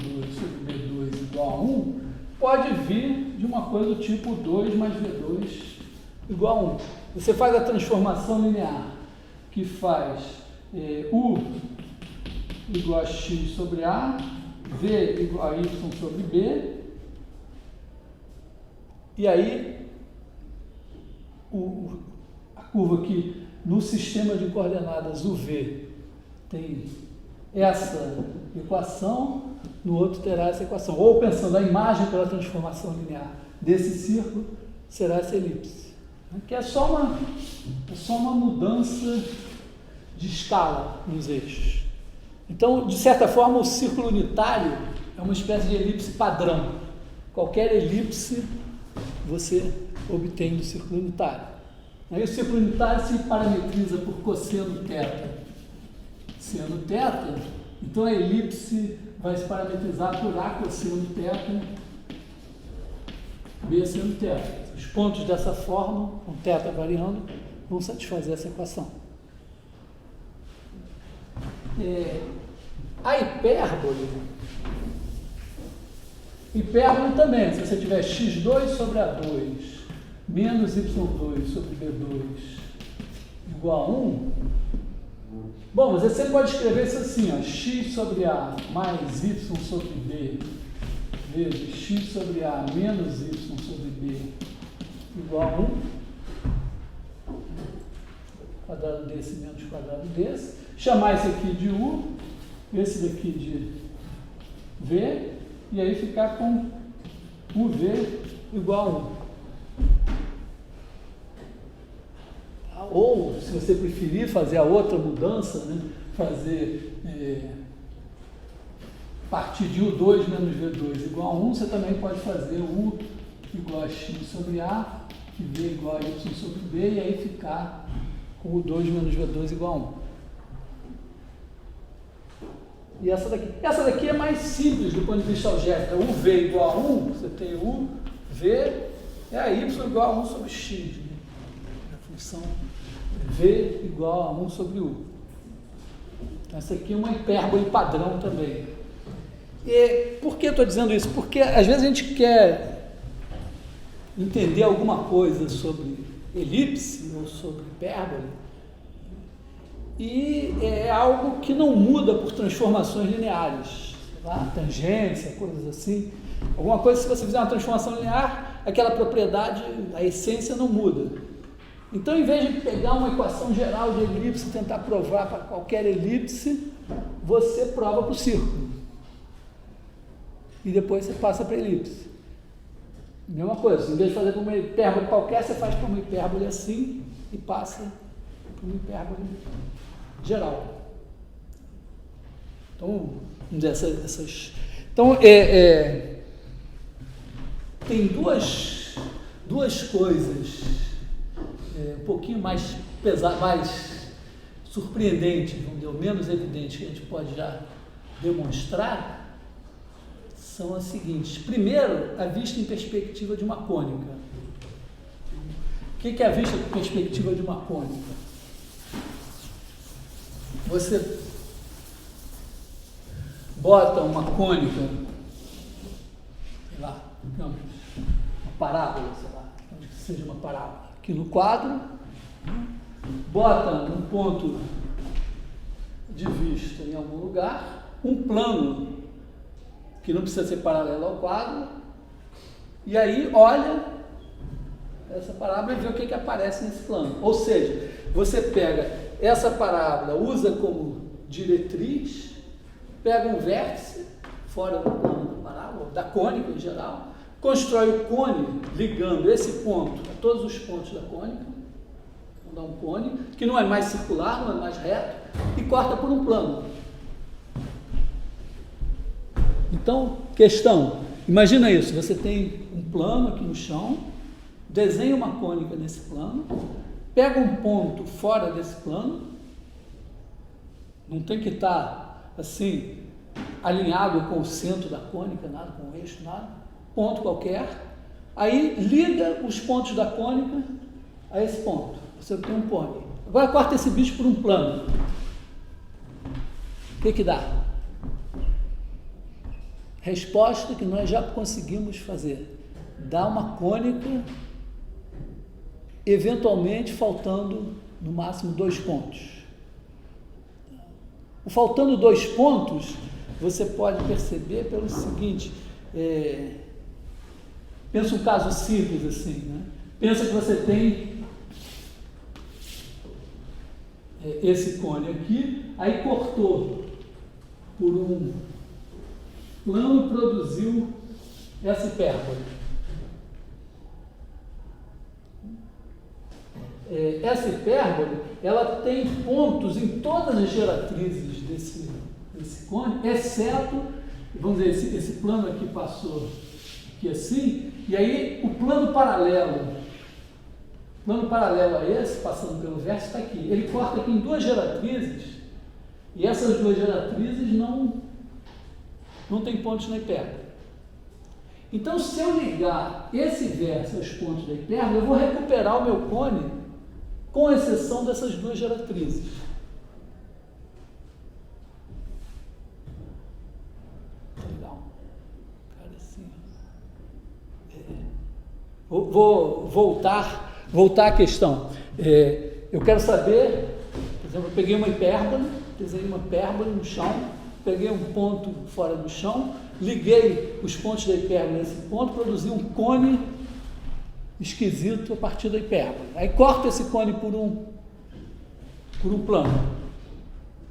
B2 igual a 1, pode vir de uma coisa do tipo 2 mais V2 igual a 1. Você faz a transformação linear, que faz U igual a x sobre A, V igual a y sobre B, e aí a curva aqui no sistema de coordenadas UV tem essa equação, no outro terá essa equação. Ou pensando a imagem pela transformação linear desse círculo, será essa elipse, que é só uma mudança de escala nos eixos. Então, de certa forma, o círculo unitário é uma espécie de elipse padrão. Qualquer elipse você obtém do círculo unitário. Aí o círculo unitário se parametriza por cosseno θ. Seno θ, então a elipse vai se parametrizar por A cosseno θ, B seno θ. Os pontos dessa forma, com θ variando, vão satisfazer essa equação. A hipérbole também, se você tiver x2 sobre A2 menos y2 sobre B2 igual a 1, bom, você sempre pode escrever isso assim, ó, x sobre A mais y sobre B vezes x sobre A menos y sobre B igual a 1, quadrado desse menos quadrado desse, chamar esse aqui de U, esse daqui de V, e aí ficar com UV igual a 1. Ou, se você preferir fazer a outra mudança, né, fazer partir de U2 menos V2 igual a 1, você também pode fazer U igual a X sobre A, e V igual a Y sobre B, e aí ficar com U2 menos V2 igual a 1. E essa daqui é mais simples do ponto de vista algébrico. UV igual a 1, você tem U, V, é a Y igual a 1 sobre X. Né? A função V igual a 1 sobre U. Então, essa aqui é uma hipérbole padrão também. E por que eu estou dizendo isso? Porque às vezes a gente quer entender alguma coisa sobre elipse ou sobre hipérbole e é algo que não muda por transformações lineares, tá? Tangência, coisas assim. Alguma coisa, se você fizer uma transformação linear, aquela propriedade, a essência não muda. Então, em vez de pegar uma equação geral de elipse e tentar provar para qualquer elipse, você prova para o círculo. E depois você passa para a elipse. Mesma coisa, em vez de fazer para uma hipérbole qualquer, você faz para uma hipérbole assim e passa para uma hipérbole geral. Então, vamos dizer, essas... Então, tem duas coisas um pouquinho mais pesadas, mais surpreendentes, vamos dizer, ou menos evidentes, que a gente pode já demonstrar, são as seguintes. Primeiro, a vista em perspectiva de uma cônica. O que é a vista em perspectiva de uma cônica? Você bota uma cônica, sei lá, digamos, uma parábola, sei lá, onde que seja uma parábola, aqui no quadro, bota um ponto de vista em algum lugar, um plano que não precisa ser paralelo ao quadro, e aí olha essa parábola e vê o que aparece nesse plano. Ou seja, você pega essa parábola, usa como diretriz, pega um vértice fora do plano da parábola, da cônica em geral, constrói o cone ligando esse ponto a todos os pontos da cônica, vamos dar um cone, que não é mais circular, não é mais reto, e corta por um plano. Então, questão, imagina isso, você tem um plano aqui no chão, desenha uma cônica nesse plano, pega um ponto fora desse plano, não tem que estar assim, alinhado com o centro da cônica, nada, com o eixo, nada, ponto qualquer, aí liga os pontos da cônica a esse ponto, você tem um cone. Agora corta esse bicho por um plano. O que dá? Resposta que nós já conseguimos fazer. Dá uma cônica, eventualmente faltando no máximo 2 pontos. O faltando 2 pontos, você pode perceber pelo seguinte, pensa um caso simples assim, né? Pensa que você tem esse cone aqui, aí cortou por um plano, produziu essa hipérbole. Essa hipérbole, ela tem pontos em todas as geratrizes desse cone, exceto vamos dizer, esse plano aqui passou aqui assim, e aí o plano paralelo a esse, passando pelo verso, está aqui. Ele corta aqui em duas geratrizes, e essas duas geratrizes não tem pontos na hipérbole. Então, se eu ligar esse verso aos pontos da hipérbole, eu vou recuperar o meu cone, com exceção dessas duas geratrizes. Legal. Cara, assim. Vou voltar à questão. Eu quero saber, por exemplo, eu peguei uma hipérbole, desenhei uma hipérbole no chão, peguei um ponto fora do chão, liguei os pontos da hipérbole nesse ponto, produzi um cone esquisito a partir da hipérbole. Aí corta esse cone por um plano.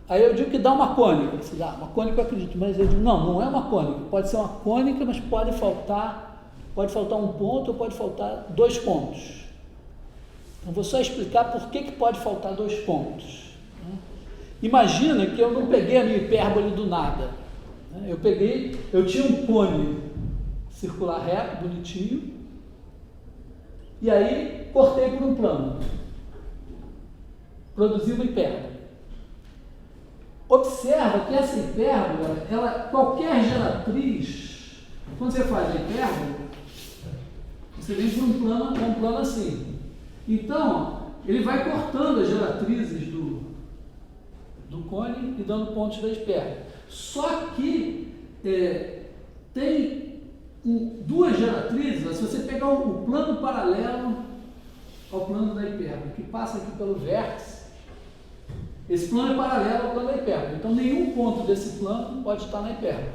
Aí eu digo que dá uma cônica. Você dá uma cônica, eu acredito, mas eu digo, não é uma cônica. Pode ser uma cônica, mas pode faltar um ponto ou pode faltar 2 pontos. Então vou só explicar por que pode faltar 2 pontos. Imagina que eu não peguei a minha hipérbole do nada. Eu tinha um cone circular reto, bonitinho, e aí cortei por um plano. Produzi uma hipérbole. Observa que essa hipérbole, qualquer geratriz, quando você faz a hipérbole, você vem por um plano assim. Então, ele vai cortando as geratrizes do cone e dando pontos da hipérbole. Só que tem duas geratrizes, se você pegar o plano paralelo ao plano da hipérbole, que passa aqui pelo vértice, esse plano é paralelo ao plano da hipérbole. Então, nenhum ponto desse plano pode estar na hipérbole.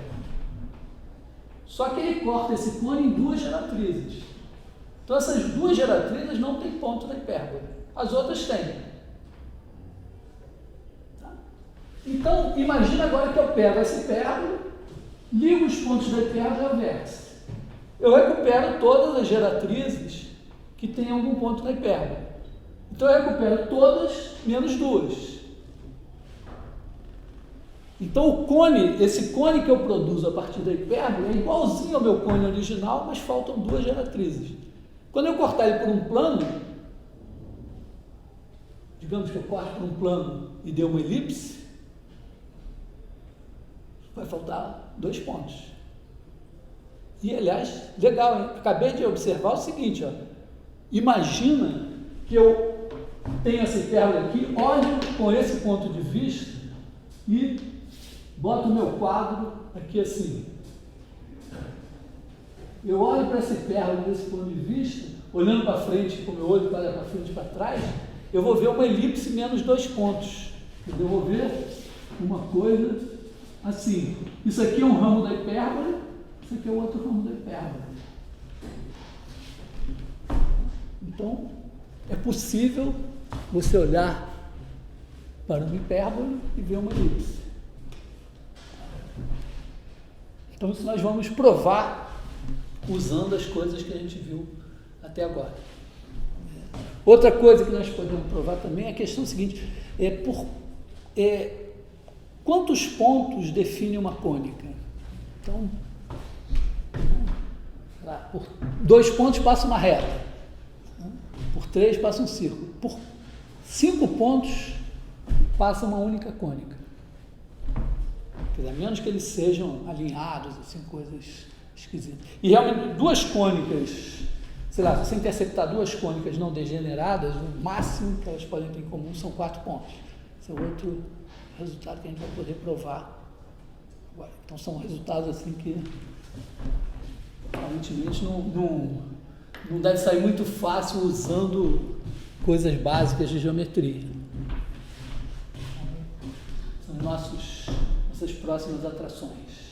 Só que ele corta esse plano em duas geratrizes. Então, essas duas geratrizes não têm ponto da hipérbole. As outras têm. Então, imagina agora que eu pego essa hipérbole, ligo os pontos da hipérbole ao vértice. Eu recupero todas as geratrizes que têm algum ponto na hipérbole. Então, eu recupero todas menos 2. Então, esse cone que eu produzo a partir da hipérbole é igualzinho ao meu cone original, mas faltam 2 geratrizes. Quando eu cortar ele por um plano, digamos que eu corto por um plano e dê uma elipse, vai faltar 2 pontos. E, aliás, legal, hein? Acabei de observar o seguinte, imagina que eu tenho essa hipérbole aqui, olho com esse ponto de vista e boto o meu quadro aqui assim. Eu olho para essa hipérbole desse ponto de vista, olhando para frente, com o meu olho para frente e para trás, eu vou ver uma elipse menos 2 pontos. Eu vou ver uma coisa assim. Isso aqui é um ramo da hipérbole, isso aqui é o outro ramo da hipérbole. Então, é possível você olhar para uma hipérbole e ver uma elipse. Então, isso nós vamos provar usando as coisas que a gente viu até agora. Outra coisa que nós podemos provar também é a questão seguinte, quantos pontos define uma cônica? Então, por 2 pontos passa uma reta, por 3 passa um círculo, por 5 pontos passa uma única cônica. Quer dizer, a menos que eles sejam alinhados, assim, coisas esquisitas. E realmente, 2 cônicas, sei lá, se você interceptar 2 cônicas não degeneradas, o máximo que elas podem ter em comum são 4 pontos. Esse é outro resultado que a gente vai poder provar agora. Então, são resultados assim que, aparentemente, não deve sair muito fácil usando coisas básicas de geometria. São nossas próximas atrações.